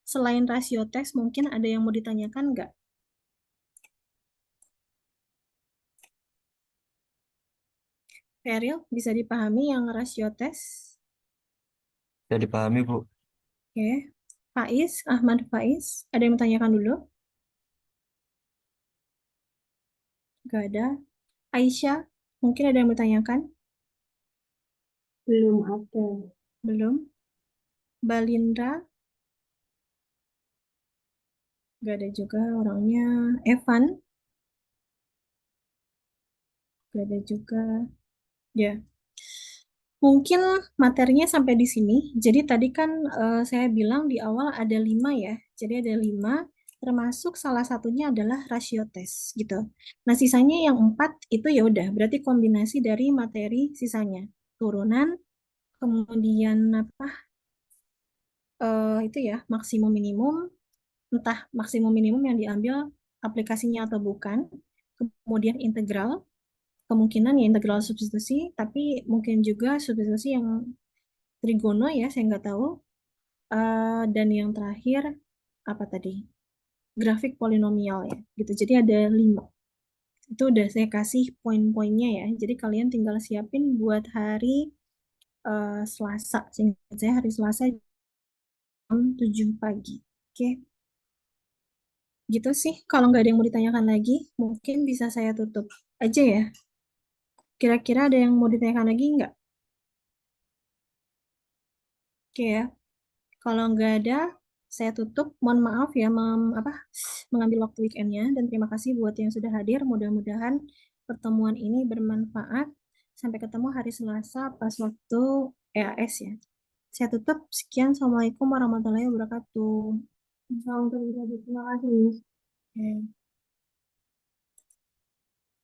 selain rasio tes mungkin ada yang mau ditanyakan enggak? Feril, bisa dipahami yang rasio tes? Bisa dipahami, Bu. Oke. Faiz, Ahmad Faiz, ada yang menanyakan dulu? Enggak ada. Aisyah, mungkin ada yang bertanyakan? Belum ada. Belum. Balindra, Gak ada juga orangnya. Evan, gak ada juga. Ya, mungkin materinya sampai di sini. Jadi tadi kan saya bilang di awal ada 5 ya. Jadi ada 5, termasuk salah satunya adalah rasio tes gitu. Nah, sisanya yang 4 itu ya udah, berarti kombinasi dari materi sisanya. Turunan, kemudian apa itu ya maksimum minimum, entah maksimum minimum yang diambil aplikasinya atau bukan. Kemudian integral, kemungkinan ya integral substitusi, tapi mungkin juga substitusi yang trigono ya, saya nggak tahu. Dan yang terakhir apa tadi? Grafik polinomial ya, gitu. Jadi ada 5. Itu udah saya kasih poin-poinnya ya. Jadi kalian tinggal siapin buat hari Selasa. Seingat saya hari Selasa jam 7 pagi. Oke, gitu sih. Kalau nggak ada yang mau ditanyakan lagi, mungkin bisa saya tutup aja ya. Kira-kira ada yang mau ditanyakan lagi nggak? Oke ya. Kalau nggak ada, saya tutup. Mohon maaf ya, mengambil waktu weekendnya. Dan terima kasih buat yang sudah hadir. Mudah-mudahan pertemuan ini bermanfaat. Sampai ketemu hari Selasa pas waktu EAS ya. Saya tutup. Sekian. Assalamualaikum warahmatullahi wabarakatuh. Salam terima kasih, Miss. Oke.